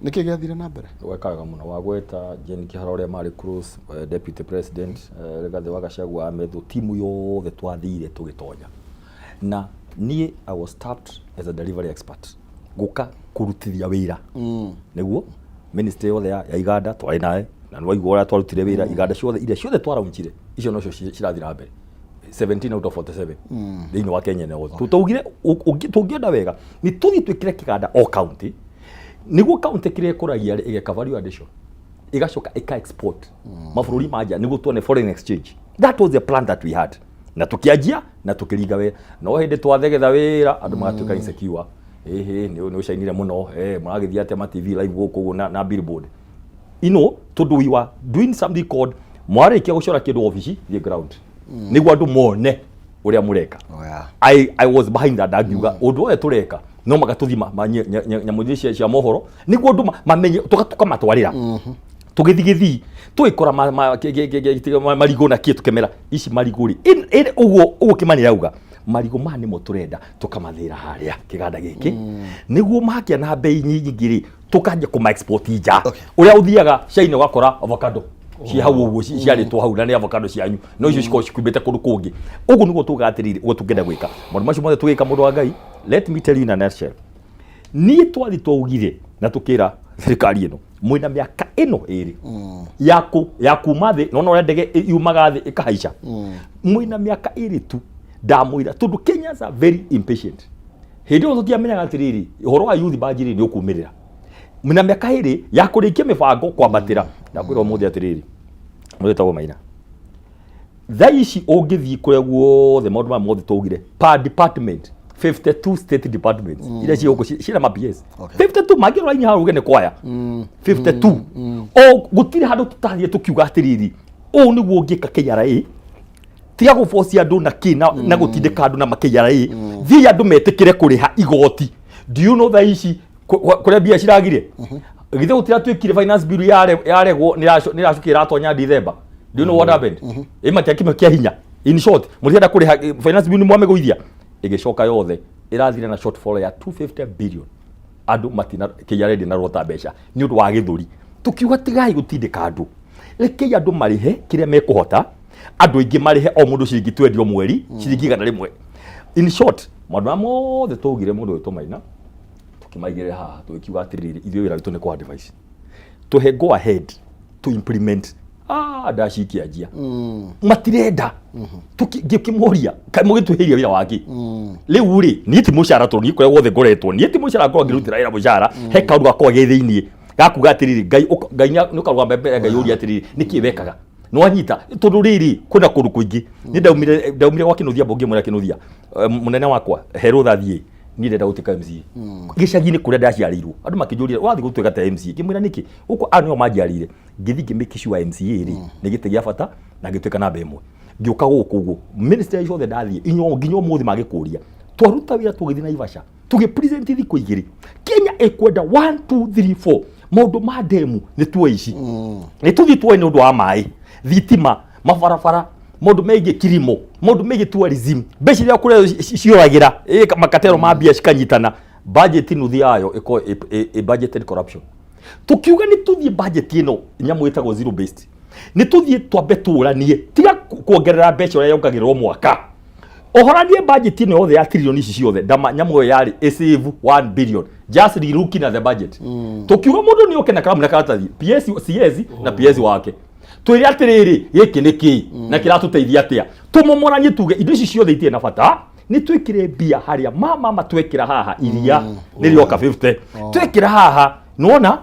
Speaker 2: nĩkĩ gĩathire na mbere
Speaker 3: wekaga mũno wagweta Jane Kĩharo ũrĩa marĩ Cruz deputy president Rigathĩ wa Gachagua Amethu timu yothe twathire tũgĩtonya na niĩ I was tapped as a delivery expert gũka kũrutithia wĩra nĩguo ministry yothe ya iganda twarĩ naye na nĩ waigua ũrĩa twarutire wĩra iganda ciothe twaraunjire icio nocio cirathira na mbere 17 out of 47 thĩinĩ wa Kenya yothe tũtaugire tũngĩenda wega nĩ tũthiĩ twĩkĩre kĩganda o county nĩguo county kĩrĩa ĩkũragia ĩgeka value addition ĩgacoka ĩka export mabũrũri ma nja nĩguo tuone foreign exchange that was the plan that we had na tũkĩanjia na tũkĩringa wĩra no hĩndĩ twathegetha wĩra andũ magatuĩka insecure nĩ ũcainire mũno mũragĩthiĩ atĩa ma TV live gũkũ na billboard tondũ we were doing something called mwarĩkia gũcora kĩndũ ofici the ground nĩguo andũ mone ũrĩa mũreka I was behind that angiuga ũndũ ũyũ tũreka no magatuthima nyamũthĩ cia mohoro nĩguo andũ mamenye tũkamatwarĩra tũgĩthigĩthi twĩkora marigũ na kĩ tũkemera ici marigũ rĩ ũguo kĩmani rauga marigũ ma nĩmo tũrenda tũkamathĩra harĩa kĩganda gĩkĩ nĩguo makĩa na bei nyingĩ rĩ tũkanjia kũma export nja ũrĩa ũthiaga China ũgakora avocado cia hau ũguo ciarĩtwo hau na nĩ avocado cianyu no icio cikorwo cikumbĩte kũndũ kũngĩ ũguo nĩguo tũgatĩrĩire ũguo tũngĩenda gwĩka maũndũ macio mothe tũgĩka mũndũ wa Ngai let me tell you in a nutshell niĩ twathi twaugire na tũkĩra thirikari ĩno mwina miaka ino iri ya kuma thi nona ore ndege yumaga thi ikahaica mwina miaka iri tu ndamwira tondu Kenyans are very impatient hindi o tutiamenyaga atiriri uhoro wa youth budget ni ukumirira mwina miaka iri ya kurikia mibango kwambatira ndakwira umuthi atiriri mwetagwo Maina thaici ungithii kuria guothe maundu ma mothe tugire per department 52 state departments ila cioko cira ma PS 52 magiro ine haruge ne kwaya 52 o gutire handu tutathie tukiuga atiriri o ni guo ngika KRA tiga go force andu na kina na gutindika andu na KRA thi andu metikire kuriha igoti do you know thaici kuria bia ciragire githe gutira twikire finance bill yaregwo ni racukira atonya December. Do you know what happened? Imati akime kia hinya. In short, murienda kuriha finance bill ni mwamegoithia. Igicoka yothe irathire na shortfall ya 250 billion. Andu matina KRA na rota mbeca ni undu wa githuri. Tukiuga tigai gutindika andu. Reke andu marihe kiria mekuhota. Andu ingi marihe o mundu ciringi 20 o mweri, ciringi 100 In short, maundu mothe tugire mundu witu Maina. Tukimaigire haha tukiuga atiriri ithio wira witu ni kwa advice. Tuhe go ahead to implement ndacikia njia matirenda tukimworia mugituhiria wira waki riu ri ni ti mucara to ni kore wothe ngoretwo ni ti mucara ko ngirutira ira mucara he kaundu gakwa ge thiini gakuga atiriri ngai ni karuga mbere ngai uri atiriri niki wekaga no anyita tondu riri kuna kundu kuingi ni ndaumire gwa kinuthia bongi mwira kinuthia munene wakwa herutha thie ni ndenda gutika MC gicagi ni kuria ndaciarirwo andu makinjuria wathi gutuika ta MC kimwira niki uko anio majiarire ngithi ngimiki sure MC ri ni gite gia bata na gituika namba imwe ngiuka gukugu minister icio the ndathie inyo nginyo muthi magikuria twaruta wira tugithi na Ivasha tugi present thiku igiri Kenya ekwenda 1 2 3 4 maundu ma demu ni tuici ni tuthi tuone undu wa mai thitima mabarabara maundu megie kirimo maundu megie tourism mbeca iria kuria cioragira makatero ma mbia cikanyitana budget nuthi yayo iko budgeted corruption tukiuga ni tuthie budget ino nyamu itagwo zero based ni tuthie twambe turanie tiga kuongerera mbeca uria yongagirwo mwaka ohoranie budget ino yothe ya trillion ici ciothe ndama nyamu yari save 1 billion just re-looking at the budget tukiuga mundu ni okena kalamu na karatathi PS CS na PS wake twiri atiriri giki niki na kiratuteithia atia tumomoranye tuge indo ici ciothe itie na bata ni twikire bia haria mama matwekira haha iria nirioka 50 twikira haha nona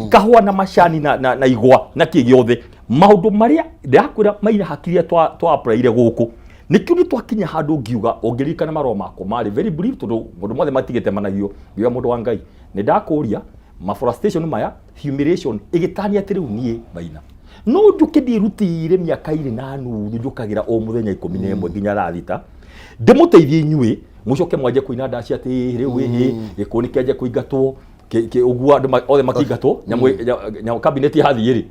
Speaker 3: kahua na mashani na igwa na kigiothe maundu maria ndakwira Maina hakiria twa applyire guku nikio ni twakinya handu ngiuga ongerikana marwa mako mari very brief tondu mundu mothe matigite managio ngiuga mundu wa Ngai ni ndakuria frustration maya humiliation igitania atiriu nie Maina no njuke ndirutire miaka iri na nuthu njukagira o muthenya 11 nginya rathita ndimuteithie inyui mucoke mwaje kuina ndaci ati riu gikuni kiaje kuingatwo ugua andu othe makingatwo nyamu cabinet hathi iri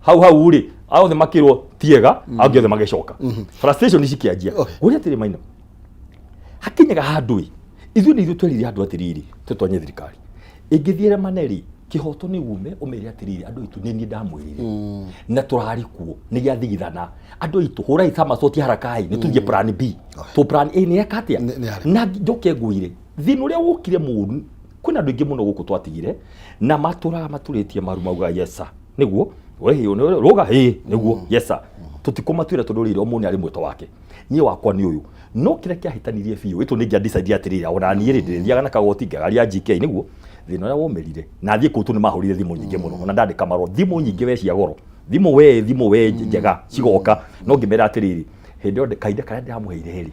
Speaker 3: hau ri othe makirwo tiega angi othe magicoka frustration cikianjia uri atiri Maina hakinyaga handu ithu ni ithu twerire andu atiriri tutonye thirikari ingithiire maneri kihoto ni ume umeri atiriri andu itu ni ndamwirire na turari kuo ni giathigithana andu itu hura itama soti harakai ni tuthie plan B to plan A ni yakatia na njoke nguire thinu ria wukire muru kuna andu ingi muno guku twatigire na maturaga maturitie maru mauga yesa niguo we hiyo roga niguo yesa tutikumatwira tondu riri omuni ari mwito wake nie wakwa ni uyu no kira kiahitanirie biu itu ni ngia decide atiriri ona ni ri ndiaga na kagoti ngaria GK niguo thina ya womerire na thie kutu ni mahurire thimu nyingi muno ona ndandika maro thimu nyingi we cia goro thimu we njega cigoka no ngimera atiriri hindi onde kaide kara ndamuheire ri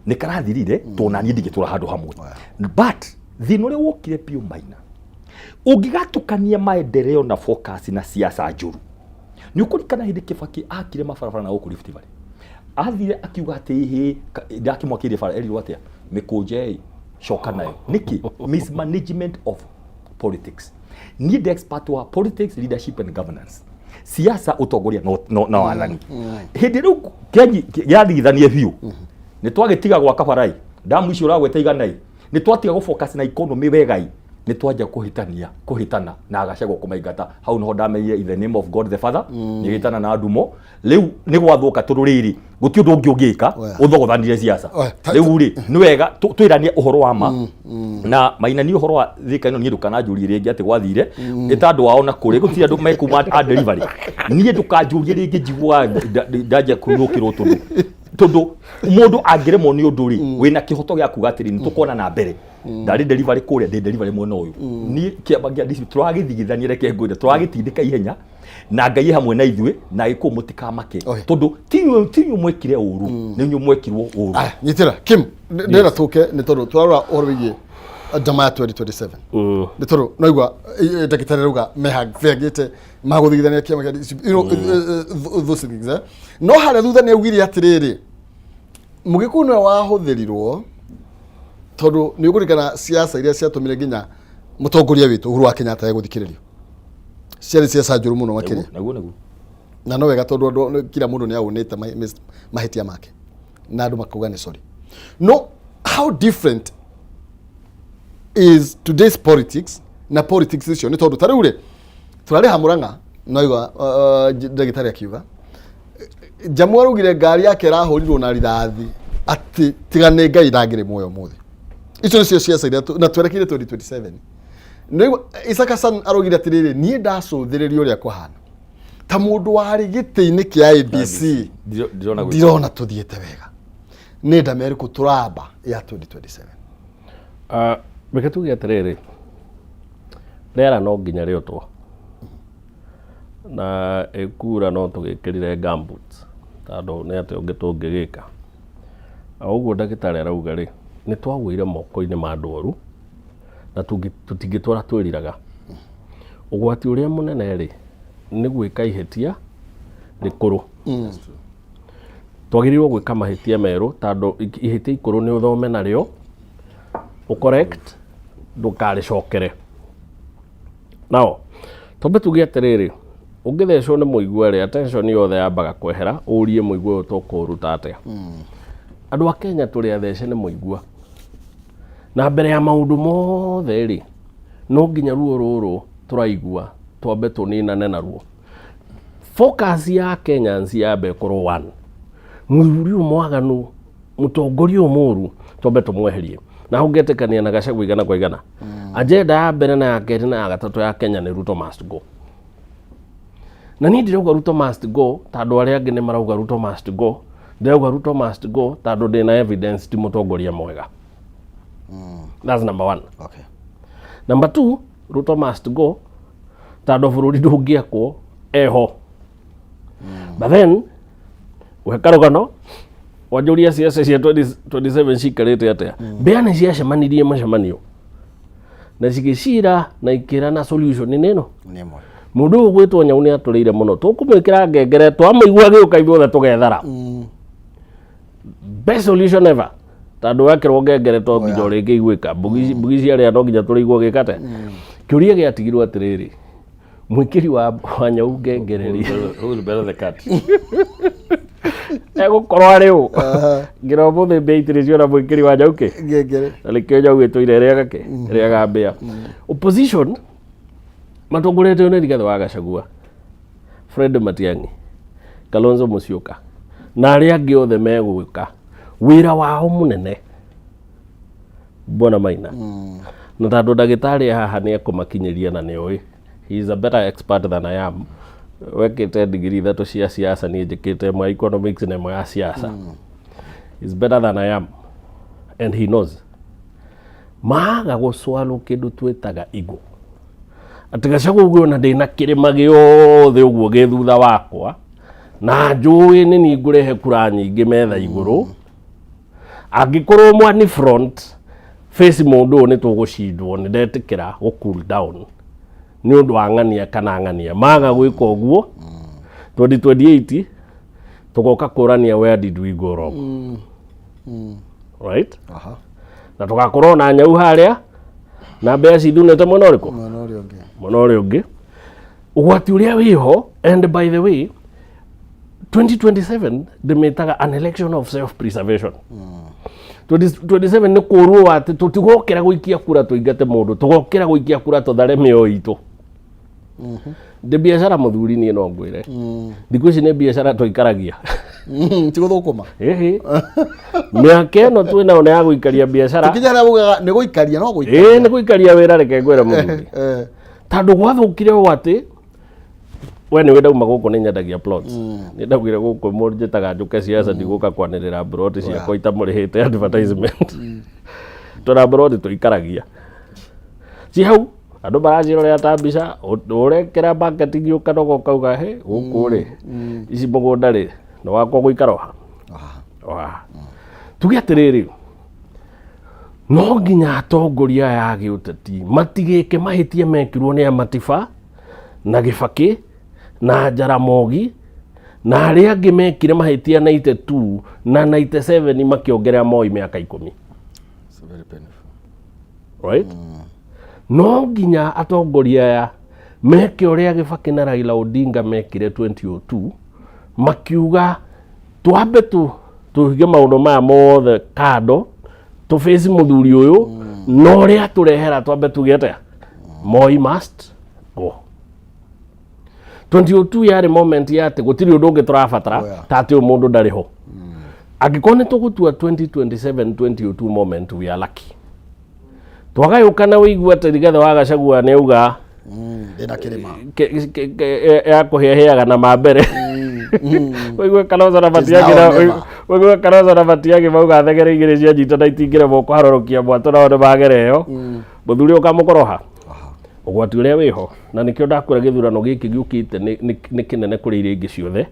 Speaker 3: ni karathirire tona ni ndigitura handu hamwe but thina ria wokire piu Maina ungigatukania maendeleo na focus na siasa njuru ni ukurikana hindi Kibaki akire mabarabara na guku Rift Valley athire akiuga ati ndakimwakire bara eri watia mikuje shoka nayo niki mismanagement of politics need expert wa politics leadership and governance siasa utongoria no wathani hindi riu yathithanie biu ni twagitiga gwa kabarai damu icio uragweta iganai ni twatiga go focus na economy wegai nĩ twanja kũhĩtana na agacagwo kũmaingata hau noho ndamenyire in the name of God the Father nĩ gĩtana na ndumo rĩu nĩ gwathũka tondũ rĩrĩ gũtirĩ ũndũ ũngĩ ũngĩka ũthogothanire siasa rĩu rĩ nĩ wega twĩranie ũhoro wa ma na Maina nĩ ũhoro wa thika ĩno niĩ ndũkananjũrie rĩngĩ atĩ gwathire ĩtandũ wao na kũrĩ gũtirĩ andũ mekuma a delivery niĩ ndũkanjũrie rĩngĩ njiguaga ndanja kũrũkĩrwo tondũ mũndũ angĩremwo nĩ ũndũ rĩ wĩna kĩhoto gĩa kuga atĩrĩ nĩ tũkona na mbere ndarĩ delivery kũrĩa ndĩ delivery mwena ũyũ niĩ kĩambagia tũragĩthigithania reke ngwĩre tũragĩtindĩka ihenya na Ngai hamwe na ithuĩ na gĩkũ mũtikamake tondũ tinyu mwekire ũru nĩ nyũ mwekirwo ũru
Speaker 2: nyitĩra Kim ndĩra tũke nĩ tondũ tũrarora ũhoro wĩgiĩ ndama ya 2027 nĩ tondũ noigua ndagĩtarĩ rauga mehangĩte magũthigithania kĩama kĩa those things no harĩa thutha nĩ augire atĩrĩrĩ Mũgĩkũyũ nĩwe wahũthĩrirwo tondũ nĩ ũkũririkana siasa iria ciatũmire nginya mũtongoria witũ Uhuru wa Kenyatta gũthikĩrĩrio ciarĩ siasa njũru mũno makĩria
Speaker 3: naguo
Speaker 2: na no wega tondũ kila mũndũ nĩ aunĩte mahĩtia make na andũ makauga nĩ sorry no how different is today's politics na politics icio nĩ tondũ tarĩu rĩ tũrarĩ Mũrang'a noigua ndagĩtarĩ akiuga Jamu arugire ngari yake rahũrirwo na rithathi atĩ tigane Ngai ndangĩrĩ muoyo mũthĩ icio nĩcio ciaca iria na twerekire 2027 no Isaka San arugire atĩrĩrĩ niĩ ndacũthĩrĩria ũrĩa kũhana ta mũndũ warĩ gĩtĩ-inĩ kĩa ABC ndirona tũthiĩte wega nĩ ndamerĩkũ tũramba ya 2027
Speaker 1: reke tuge atĩrĩrĩ rĩera no nginya rĩotwo na ekura no tũgĩkĩrire gumboots tondũ nĩ atĩ ũngĩ tũngĩgĩka ũguo ndagĩtarĩ arauga rĩ nĩ twagũire moko-inĩ ma andũ oru na tũtingĩtwara twĩriraga ũgwati ũrĩa mũnene rĩ nĩ gwĩka ihĩtia rĩkũrũ twagĩrĩirwo gwĩka mahĩtia merũ tondũ ihĩtia ikũrũ nĩ ũthome narĩo ũcorrect ndũkarĩcokere nao tombe tuge atĩrĩrĩ ũngĩthecwo nĩ mũigua rĩ attention yothe yambaga kwehera ũrie mũigua ũyũ tũkũruta atĩa andũ a Kenya tũrĩ athece nĩ mũigua na mbere ya maũndũ mothe rĩ no nginya ruo rũrũ tũraigua twambe tũninane naruo focus ya Kenyans yambe korwo one mũthuri ũyũ mwaganu mũtongoria ũyũ mũru twambe tũmweherie na ũngĩtĩkania na Gachagua igana kwa igana agenda ya mbere na ya kerĩ na ya gatatũ ya Kenya nĩ Ruto must go na niĩ ndirauga Ruto must go tondũ arĩa angĩ nĩ marauga Ruto must go ndirauga Ruto must go tondũ ndĩna evidence ti mũtongoria mwega that's number one number two Ruto must go tondũ bũrũri ndũngĩakwo eho but then wekarũgano wanjũria ciaca cia 27 cikarĩte atĩa mbĩa nĩ ciacemanirie macemanio na cigĩcira na ikĩrana solution nĩ ĩno mũndũ ũyũ gwĩtwo Nyau nĩ atũrĩire mũno tũkũmwĩkĩra ngengere twamũigua gĩũka ithuothe tũgethara best solution ever tondũ wekĩrwo ngengere to nginya ũrĩngĩ igwĩka mbugi ciarĩa no nginya tũrĩigwo gĩkate kĩũria gĩatigirwo atĩrĩrĩ mwĩkĩri wa Nyau ngengere egũkorwo arĩ ũ nginya ũmũthĩ mbĩa itirĩ ciona mwĩkĩri wa Nyau ngengere na nĩkĩo Nyau ĩtũire ĩrĩaga mbĩa opposition matongorete nĩ Rigathĩ wa Gachagua Fred Matiang'i Kalonzo Musyoka na arĩa angĩ othe megwĩka wĩra wao mũnene Bwana Maina na tondũ ndagĩtarĩ haha nĩ ekũmakinyĩria na nĩoĩ he is a better expert than I am wekĩte degree 3 cia siasa niĩ njĩkĩte ĩmwe economics na ĩmwe ya siasa is better than I am and he knows maaga gũcwalwo kĩndũ twĩtaga ego atĩ Gachagua ũguo ona ndĩna kĩrĩma gĩothe ũguo gĩ thutha wakwa na njũĩ nĩ niĩ ngũrehe kura nyingĩ metha igũrũ angĩkorwo mwani front face mũndũ ũyũ nĩ tũgũcindwo nĩ ndetĩkĩra gũ cool down nĩ ũndũ wa ng'ania kana ng'ania maaga gwĩka ũguo 2028 tũgoka kũrania where did we go wrong right na tũgakorwo na Nyau harĩa na mbĩa cithunĩte mwena ũrĩkũ mwena ũrĩa ũngĩ ũgwati ũrĩa wĩho and by the way 2027 ndĩmĩtaga an election of self preservation 27 nä kå ruo atä tå tigokera gå ikia kura tå ingate må ndå tå gokera gå ikia kura tå thare mä o itå ndä biacara må thuri niä no ngwä re thikå ici nä biacara tå ikaragia
Speaker 2: tigo thå kå ma
Speaker 1: mä aka ä no twä nayo nä ya gå ikaria biacara
Speaker 2: nä gå ikaria no gå
Speaker 1: nä gå ikaria wä ra reke ngwä re må thuri tandå gwathå kire å atä we nä wä ndauma gå kå nä nyendagia nä ndaugire gå kå må njä taga njå ke ciaca ndigå ka kwanä rä ra mbroti ciakwa itamå rä hä te tå na mbroti tå ikaragia ci hau andå maracirå rä a ta mbica å rekera ngä å kanoga å kauga gå kå rä ici må gå nda rä nä wakwa gå ikara tuge atä rä rä no nginya atongoria ya gä å teti matigä ke mahä tie mekirwo nä amatiba na gä bakä na Jaramogi na arĩa angĩ mekire mahĩtia 92 na 97 makĩongerera Moi mĩaka 10. Right? No nginya atongoria aya meke ũrĩa Kibaki na Raila Odinga mekire 2002 makiuga twambe tũhige maũndũ maya mothe kando tũface mũthuri ũyũ no ũrĩa tũrehera twambe tuge atĩa Moi must go. 2002 yari moment ya ati gutiri undu ungi turabatara ta ati umundu ndari ho angĩkorwo nĩ tũgũtua 2027 2002 moment we are lucky twagayũka na wĩigua atĩ Rigathĩ wa Gachagua nĩ auga
Speaker 2: ndĩna kĩrĩma
Speaker 1: ya kũhĩahĩaga na mambere wĩigua Kalonzo na Matiang'i mauga thegere igĩrĩ cianyitana itingĩre moko harorokia mwatũ nao nĩ magere ĩyo mũthuri ũkamũkoroha ũgwati ũrĩa wĩho na nĩkĩo ndakwĩra gĩthurano gĩkĩ gĩũkĩte nĩ kĩnene kũrĩ iria ingĩ ciothe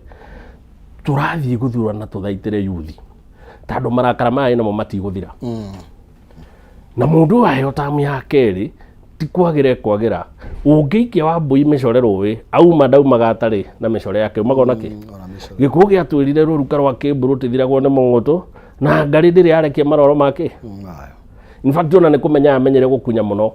Speaker 1: tũrathiĩ gũthurana tũthaitĩre yuthi tondũ marakara maya namo matigũthira na mũndũ aheo tamu ya kerĩ ti kwagĩra ũngĩikia Wambui mĩcore rũĩ auma ndaumaga atarĩ na mĩcore yake umaga na kĩ gĩkuũ gĩatwĩrire rũruka rwa Kĩmburu tithiragwo nĩ mũng'ũtũ na ngari ndĩrĩ yarekia maroro make in fact ona nĩ kũmenya amenyere gũkunya mũno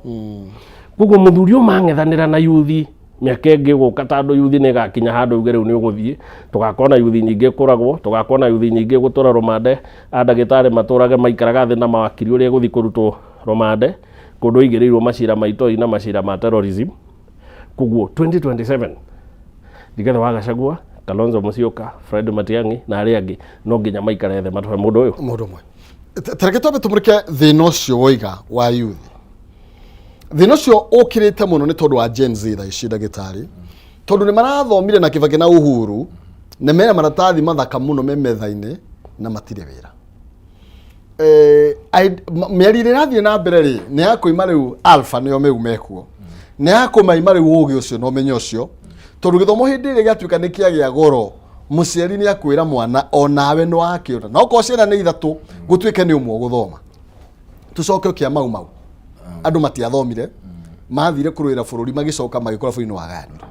Speaker 1: koguo mũthuri ũyũ mang'ethanĩra na yuthi mĩaka ĩngĩ gũka tondũ yuthi nĩ ĩgakinya handũ uge rĩu nĩ ũgũthiĩ tũgakorwo na yuthi nyingĩ kũragwo tũgakorwo na yuthi nyingĩ gũtũra rũmande ndagĩtarĩ matũrage maikaraga thĩ na mawakiri ũrĩa gũthiĩ kũrutwo rũmande kũndũ igĩrĩirwo macira maitoi na macira ma terrorism. Koguo 2027 Rigathĩ wa Gachagua, Kalonzo Musyoka, Fred Matiang'i na arĩa angĩ no nginya maikare thĩ matũhe mũndũ ũyũ
Speaker 2: ũmwe tareke twambe tũmũrĩke thĩna ũcio woiga wa yuthi thina ũcio ũkĩrĩte mũno nĩ tondũ wa Gen Z thaa ici ndagĩtarĩ tondũ nĩ marathomire na Kibaki na Uhuru nĩ mena maratathi mathaka mũno me metha-inĩ na matirĩ wĩra mĩario ĩrathiĩ na mbere rĩ nĩ ya kũima rĩu alpha nĩo meu mekuo nĩ ya kũmaima rĩu ũgĩ ũcio na ũmenyo ũcio tondũ gĩthomo hĩndĩ ĩrĩa gĩatuĩka nĩ kĩagĩa goro mũciari nĩ akwĩra mwana onawe nĩ wakĩona no korwo ciana nĩ ithatũ gũtuĩke nĩ ũmwe gũthoma tũcoke ũkĩa mau andũ matiathomire mathire kũrũĩra bũrũri magĩcoka magĩkora bũrũri nĩ waganire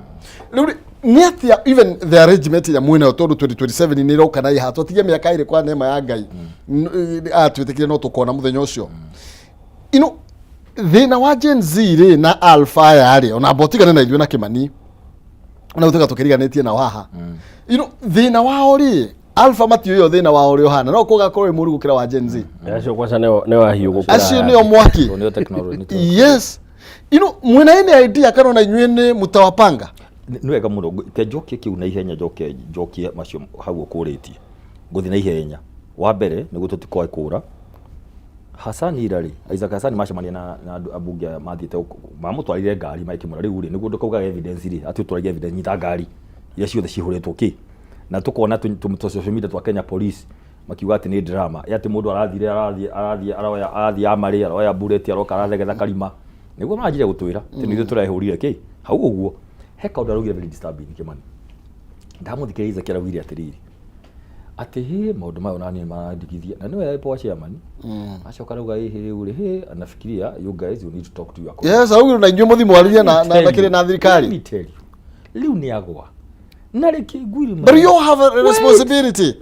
Speaker 2: rĩu nĩ atĩa even the arrangement ya mwena tondũ 2027 nĩ iroka na ihatũ tige mĩaka ĩrĩ kwa neema ya Ngai atwĩtĩkire no tũkona mũthenya ũcio thĩna wa Gen Z rĩ na alpha yarĩ ona botigane na ithuĩ na Kĩmani ona gũtuĩka tũkĩriganĩtie na waha thĩna wao rĩ alpha matiũĩ thĩna wao rĩ ohana no kũgakorwo mũru gũkĩra wa Gen Z
Speaker 1: acio kwanza nĩ wahiũ gũkĩra
Speaker 2: acio nĩo mwaki yes mwena ĩnĩ idea kana na inyuĩ nĩ mũtawapanga
Speaker 3: nĩ wega mũno ke njokie kĩu na ihenya njokie macio hau ũkũrĩtie ngũthiĩ na ihenya wa mbere nĩguo tũtikoe kũra Hassan Irari Isaac Hassan macemania na abunge mathiĩte mamũtwarire ngari maikĩmũra rĩu rĩ nĩguo ndũkauga evidence rĩ atĩ ũtwarire evidence nyita ngari iria ciothe cihũrĩtwo kĩ na tukona social media twa Kenya Police makiuga atĩ nĩ drama atĩ mũndũ arathiĩ amari aroya bullet aroka arathegetha karima nĩguo maranjire gũtwĩra atĩ nĩ ithuĩ tũrehũrire kĩ hau ũguo he kaũndũ araugire very disturbing Kĩmani ndamũthikĩrĩirie kĩaraugire atĩrĩrĩ atĩ maũndũ mayo nani marandigithia na nĩwe po chairman acoka rauga rĩu rĩ anafikiria you guys you need to talk to your
Speaker 2: yes augire na inyuĩ mũthimo arĩria na kĩrĩ na thirikari
Speaker 3: rĩu nĩ agwa na reke ngwiri
Speaker 2: but you have a responsibility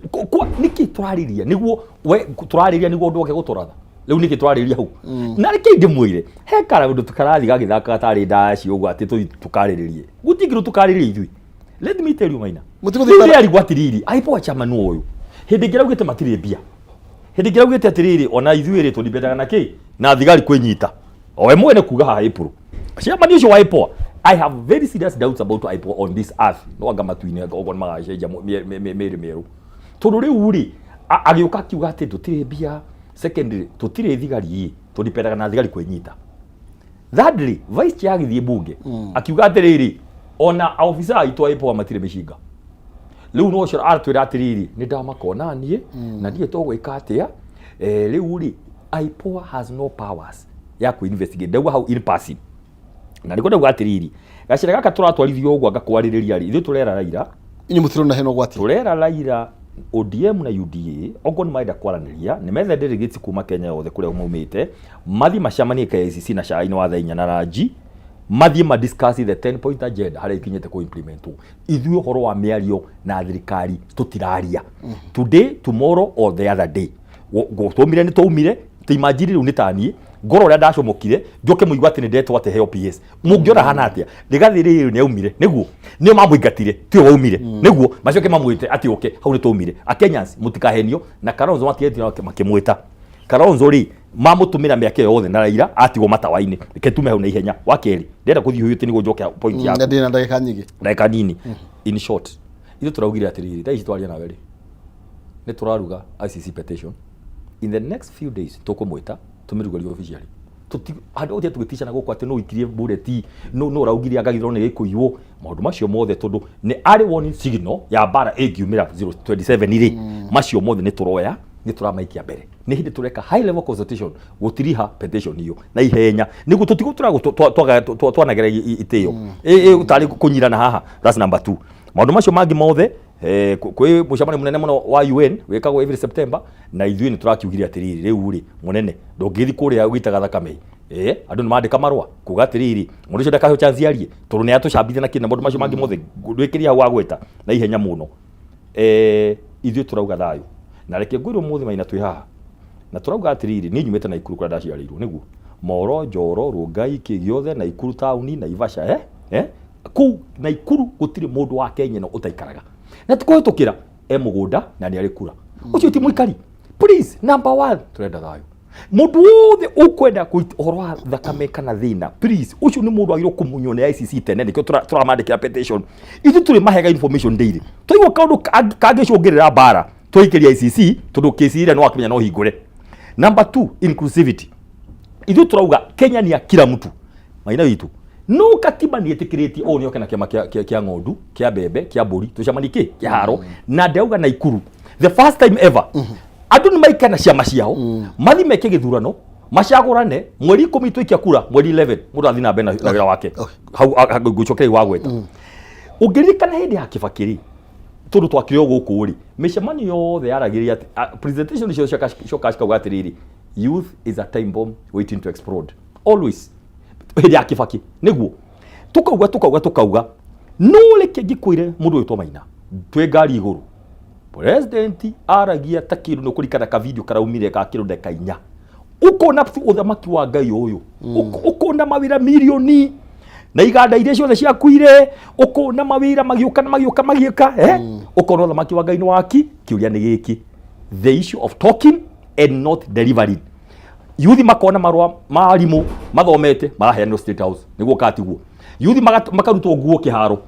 Speaker 3: niki twarĩria niguo we twarĩria niguo ndoke gũtũratha rĩu niki twarĩria hau na reke ndĩmwĩre he kara ũndũ tukarathi gagĩthaka tarĩ ndaci ũguo atĩ tukarĩrĩrie gũtingĩrwo tukarĩrĩrie ithuĩ let me tell you Maina rĩu arigwo atĩrĩrĩ aipo chama nũ ũyũ hĩndĩ ĩngĩ raugĩte matirĩ mbia hindi ngira ugite atiriri ona ithuiri tulibendaga na ki na thigari kwinyita owe mwene kuga ha April ciama ni ucio wa IPOA. I have very serious doubts about IPOA on this earth no anga matuine ogon magacenja meru tondu riu ri agiuka kiuga ati tutire bia secondary tutire thigari tulibendaga na thigari kwinyita. Thirdly, vice chair agithie bunge akiuga atiriri ona officer aitwa IPOA matire mishinga. Riu no cio artwira atiriri ni ndamakona nie na nie togwika atia riu ri IPOA has no powers ya ku investigate ndauga hau in person na ndiko ndauga atiriri gacira gaka turatwarithio ogwa ngakwaririria ri ithu turera Raila
Speaker 2: inyu mutirona heno gwati
Speaker 3: turera Raila ODM na UDA ogo ni maenda kwaraniria ni methe delegates kuma Kenya yothe kuria umumite mathi macamanie KICC na cai-ini wa thainya na ranji mathi ma discuss the 10 point agenda hare ikinyete ko implement ithuĩ horo wa miario na thirikari tutiraria today tomorrow or the other day gotumire ni tuumire timajiri riu ni tani ngoro ria ndacomokire njoke muigwa ati ni ndetwo ate heo PS mungiona hana atia ndigathiri ni aumire niguo ni mamuingatire tio waumire niguo macoke mamwite ati oke hau ni tuumire Kenyans mutikahenio na Kalonzo matietio makimwita Kalonzo ri mamutumira miake yothe na Raila atigwo matawa-ini reke tume hau na ihenya wa keri ndenda kuthi huyuti niguo njoke point yaku
Speaker 2: ndina ndagika nyingi
Speaker 3: ndagika nini in short ithu turaugire atiriri taici twaria nawe ri ni turaruga ICC petition in the next few days tukumwita tumirugario officially handu utia tugitisha na guku ati no ikirie bullet no raugiria agagithirwo ni gikuiwo maundu macio mothe tondu ni ari warning signal ya bara ingiumira 027 iri macio mothe ni turoya ni turamaikia mbere ni hindi tureka high level consultation gutiriha petition hiyo na ihenya niguo tutigo twanagera itio utari kunyirana haha. That's number 2. Maundu macio mangi mothe kwi mucamani munene muno wa UN wikagwo every September na ithuĩ ni turakiugiria atiriri riu ri munene ndungithi kuria gwitaga thakame andu ni mandika marua kuga atiriri mundu ucio ndakahe chance arie tondu ni atucambithia na kina maundu macio mangi mothe ndwikiria hau wa gweta na ihenya muno ithuĩ turauga thayu na reke ngwirwo muthi Maina twi haha na turauga atiriri ni nyumite na Ikuru kuria ndaciarirwo niguo Moro Njoro Rungai Kigiothe na Ikuru tauni na Ivasha ku na Ikuru gutire mundu wa Kenya no utaikaraga na tukuhitukira mugunda na ni ari kura ucio ti muikari. Please number 1 turenda thayu mundu wothe ukwenda kuhoro thakame kana thina please ucio ni mundu agirwo kumunyo ni ICC tene nikio turamandikira petition ithu turi mahega information daily tuigwa kaundu kangicungirira bara tuikiria ICC tondu kesi ire no akumenya no hingure. Number 2 inclusivity ithu turauga Kenya ni ya kila mtu Maina witu no katiba ni etikiriti o ni okena kiama kia ng'ondu kia bebe kia mburi tucamani ki kia haro na ndauga na Ikuru the first time ever andu ni maikana ciama ciao mathi meke githurano macagurane mweri 10 twikia kura mweri 11 mundu athina bena wira wake hau gucokei wa gweta ungirikana hindi ya Kibakiri tondu twakire guku ri micemani yothe yaragiria presentation cio cioka atiriri youth is a time bomb waiting to explode always hindi ya Kibaki niguo tukauga no reke ngikwire mundu witwa Maina twi ngari iguru president aragia takiru no kurikana ka video karaumire ka kiru ndeka 4 ukona uthamaki wa Ngai uyu ukona mawira milioni na iganda iria ciothe ciakuire ukona mawira magiuka ukona uthamaki wa Ngai ni waki kiuria ni giki the issue of talking and not delivering. Youth makona marwa maarimu mathomete maraheanwo State House niguo katiguo youth makarutwo nguo kiharo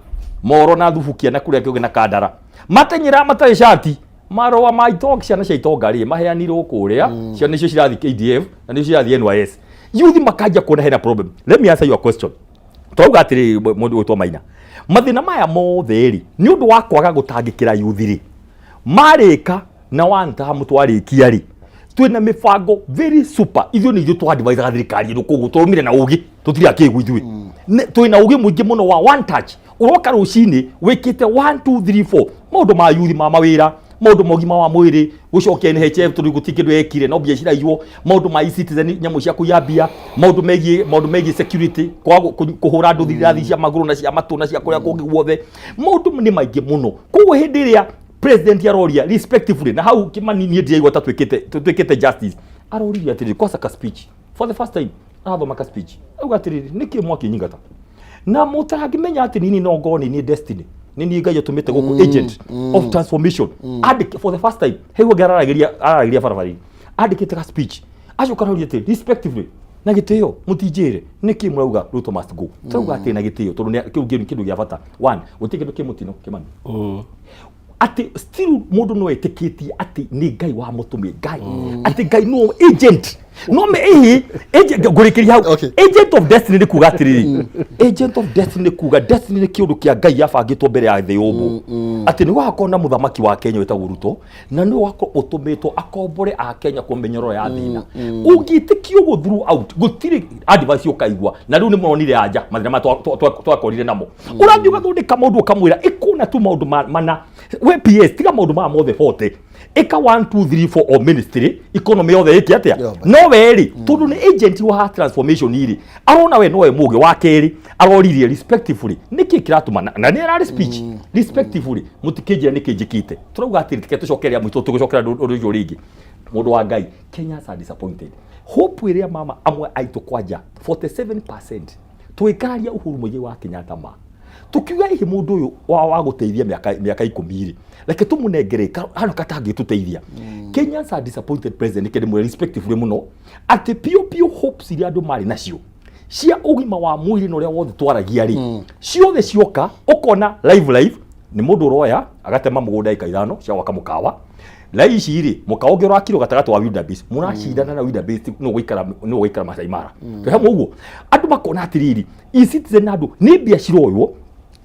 Speaker 3: Moro na thubukia na kuria kiuge na kandara matenyira matari shati marwa maitoka ciana cia itonga ri maheanirwo kuria ciana icio cirathi KDF na nicio cirathi NYS youth makanja kuona hena problem. Let me answer your question. Twauga atiri mundu witwa Maina mathina maya mothe ri ni undu wa kwaga gutangikira youth ri marika na wanta mutwarikia ri twina mifango very super ithu ni ithu twadivaiza thirikari ndo kugutumire na ugi tutiri akigu ithu twina ugi muingi muno wa one touch uroka rucini wikite 1 2 3 4 maundu ma youth ma mawira maundu mogima wa mwiri gucokia NHF turi gutikindu ekire no biashara iyo maundu ma citizen nyamu cia kuyambia maundu megi security kwa kuhura ndu thirathi cia maguru na cia matuna cia kuria kungi guothe maundu ni maingi muno kugo hindi ria president yaroria respectively na hau Kimani ni ndiye igota twikite justice aroriria atiri kosa ka speech for the first time athoma ka speech ugatiriri niki mwaki nyingata na mutagimenya ati nini no ngoni ni destiny nini Ngai atumite guku agent of transformation and for the first time hego gararagiria barabari andikite ka speech acoka rauria ati respectively na gitio mutinjire niki murauga Ruto must go turauga ati na gitio tondu ne kindu gia bata one guti kindu kimutino kimani ati still mundu no etikitie ati ni ngai wa mutumi ngai ati ngai no agent no me agent gurikiri hau agent of destiny ni kuga atiri agent of destiny kuga destiny ni kiundu kia ngai yabangitwo mbere ya thĩ yũmũ ati ni wakona muthamaki wa Kenya wetagwo Ruto na ni wako utumitwo akombore a Kenya kumenyoro ya thina ungitikio go throughout gutiri advice ukaigwa na riu ni monire anja mathina ma twakorire namo urathi ugathondeka maundu ukamwira ikuna tu maundu mana we PS tiga maundu ma mothe 40 eka 1 2 3 4 o ministry economy yothe iki atia no weri tondu ni agent wa transformation iri arona we noe muge wa keri aroririe respectively niki kiratuma na ni ara speech respectively mutikijira nikijikite turauga atiri tike tucokeria mwito tugicokera ruryo ringi mundu wa ngai Kenyans are disappointed hope iria mama amwe aitu kwanja 47% tuikaria Uhuru Muigai wa Kenyatta ma tukiuga ihe mundu uyu wa guteithia miaka 10 like tumunengereka hano katangi tuteithia Kenyans are disappointed president kede mu respectively muno ati pio hopes iria andu mari nacio cia ugima wa mwiri no ria wothe twaragia ri ciothe cioka ukona live ni mundu roya agatema mugunda ikaithano cia waka mukawa la ici ri mukaonge rwa kiro gatagatu wa Wildabase muracindana na Wildabase no gwikara Masai Mara tuhe muguo andu makona atiriri e-citizen andu ni bia ciroywo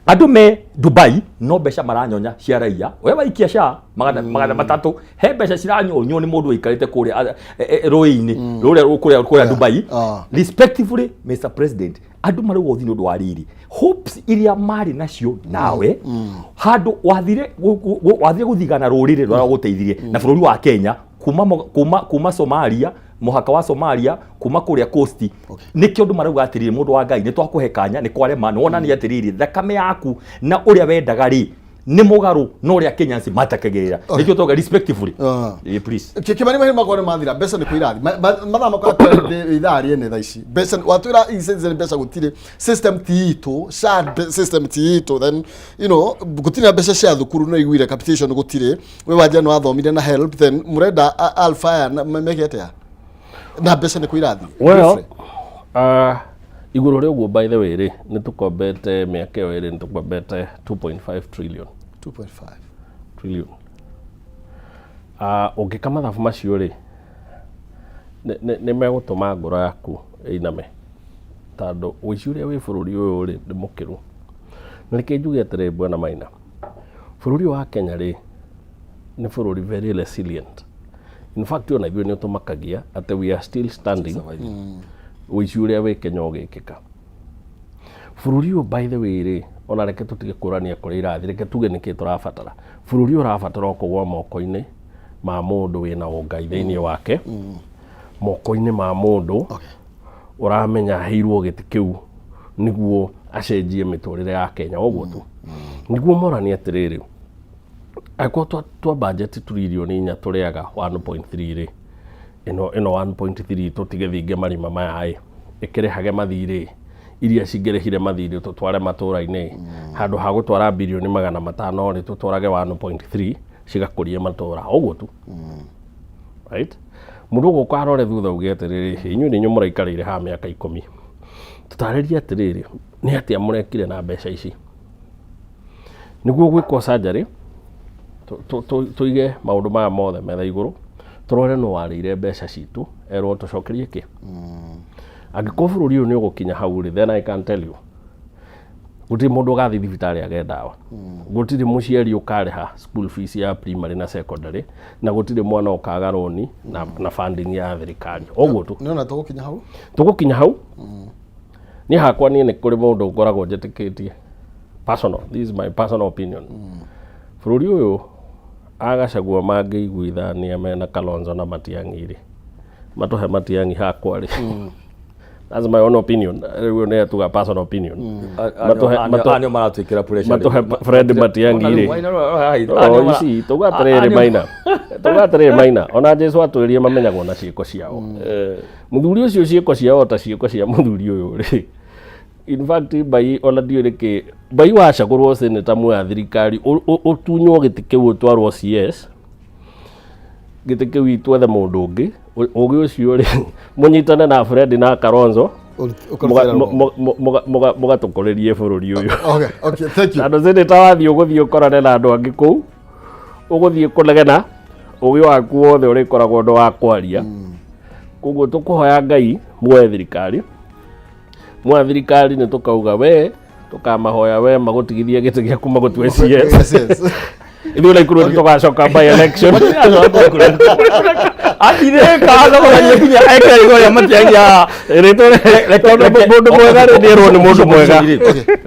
Speaker 3: andu me Dubai no besha maranyonya cia raia we waikia sha magana matatu he besha ciranyonyo ni mundu ikarite kuria roini ruria kuria Dubai respectively Mr President andu mari wothi no dwariri hopes iria mari nacio nawe handu wathire guthigana rurire rwa guteithirie na bururi wa Kenya kuma Somalia muhaka wa Somalia kuma kuria coast nikio ndu marauga atiriri mundu wa ngai ni twakuhekanya ni kwarema no wonani atiriri thakame yaku na uria wendaga ri ni mugaru no uria Kenyans matakegera nikio toga respectively please
Speaker 2: kimani mahi magore mathira besa ni kuirathi mathama kwa idari ene thaici besa watwira i-citizen besa gutire system tiito shared system tiito then you know gutire besa cia thukuru no igwire capitation gutire we wanja no athomire na help then murenda alfire na mekete na besa ni kuirathi
Speaker 1: well iguru rĩuguo by the way ri ni tukombete miaka yo iri ni tukombete 2.5 trillion ungikama thabu macio ri ni megutuma ngoro yaku iname tando wici uria wi bururi uyu ri ndi mukiru nike njuge atiri Bwana Maina bururi wa Kenya ri ni bururi very resilient in fact ona ithuĩ nĩ ũtũmakagia atĩ we are still standing wici uria wi Kenya ũgĩkĩka bururi ũyũ by the way ri ona reke tũtige kũrania kũrĩa irathi reke tuge nĩkĩ tũrabatara bururi ũrabatara kũgwa moko-inĩ ma mũndũ wĩna ũngai thĩinĩ wake moko-inĩ ma mũndũ ũramenya aheirwo gĩtĩ kĩu nĩguo acenjie mĩtũrĩre ya Kenya ũguo tu nĩguo morani atĩrĩrĩ akorwo twa budget trilioni 4 tũrĩaga 1.3 ri ino 1.3 tutige thinge marima maya ikirehage mathiri iria cingirehire mathiri tutware matura-ini handu ha gutwara bilioni 500 ri tutwarage 1.3 cigakurie matura uguo tu right mundu guko arore thutha uge atiriri inyu ni nyumura ikarire ha miaka 10 tutaririe atiriri ni atia murekire na mbeca ici niguo gwikwo surgery tuige maundu maya mothe metha iguru turore no warire mbeca citu erwo tucokerie ki angĩkorwo bururi uyu ni ugukinya hau ri then I can tell you gutiri mundu gathi thibitari age ndawa gutiri muciari ukariha school fees ya primary na secondary na gutiri mwana ukaga roni na funding ya thirikari oguo tu
Speaker 2: nona tugukinya hau
Speaker 1: ni hakwa ni kuri mundu ukoragwo njetikitie personal this is my personal opinion bururi uyu agacagua mangĩiguithania mena Kalonzo na Matiang'i ri matuhe Matiang'i hakwa ri that's my own opinion rĩu nĩ tuga personal opinion
Speaker 3: anio maratwĩkĩra pressure
Speaker 1: matuhe Fred Matiang'i ri ici tugatarĩ maina ona Jesu atwĩrie mamenyagwo na ciĩko ciao mũthuri ũcio ciĩko ciao ta ciĩko cia mũthuri ũyũ ri in fact bai ona ndiũrĩkĩ bai wacagũrwo senator mwa thirikari ũtunywo gĩtĩ kĩu ũtwarwo CS gĩtĩ kĩu itwethe mũndũ ũngĩ ũgĩ ũcio rĩ mũnyitane na Fred na Kalonzo mũgatũkũrĩrie bũrũri ũyũ.
Speaker 2: Okay, thank you.
Speaker 1: Andũ cĩndĩ ta wathiĩ ũgũthiĩ ũkorane na andũ angĩ kũu ũgũthiĩ kũnegena ũgĩ waku wothe ũrĩkoragwo ũndũ wa kwaria. Koguo tũkũhoya Ngai muoye thirikari nĩ tũkauga we tũkamahoya we magũtigithie gĩtĩ gĩaku magũtue CS. Ithuĩ Naikuru tũgacoka by election.
Speaker 3: Atireka agoranye kinya eke igoya matiangia
Speaker 1: mũndũ mwega nĩerwo nĩ mũndũ mwega.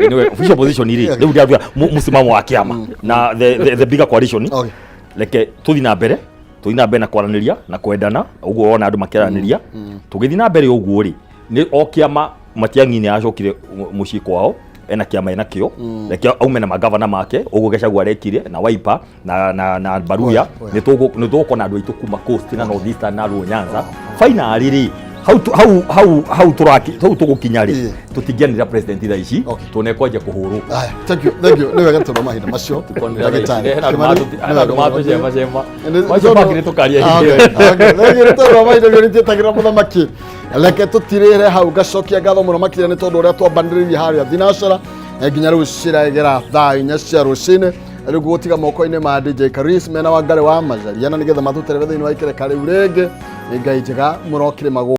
Speaker 3: Anyway, official position iri rĩu ndiaruga mũsimamo wa kĩama na the bigger coalition. Leke tuthi na mbere na kwaranĩria na kwendana ũguo wona andũ makĩaranĩria tũgĩthi na mbere ũguo ri nĩ o kĩama Matiang'i nĩ acokire mũciĩ kwao ena kĩama ena kĩo reke aume na magavana make ũguo Gachagua arekire na Wiper na Baruya nĩ tũgũkona andũ aitũ kuma Coast na North Eastern na Nyanza finally ri hau tũgũkinya rĩ tũtingĩanĩra president thaa ici tũnekwanjia kũhũrwo.
Speaker 2: Thank you nĩ wega tũrwo mahinda macio tũkaria mũthamaki reke tũtirĩre hau ngacokia ngatho mũno makĩria nĩ tondũ ũrĩa twambanĩrĩirie harĩa thinacara nginya rĩu ciragera thaa 4 cia rũcinĩ rĩu gũtiga moko-inĩ ma DJ Karis mena Wangari wa Macharia na nĩgetha matũterere thĩinĩ wa ikereka rĩu rĩngĩ Ngai njega mũrokire magũ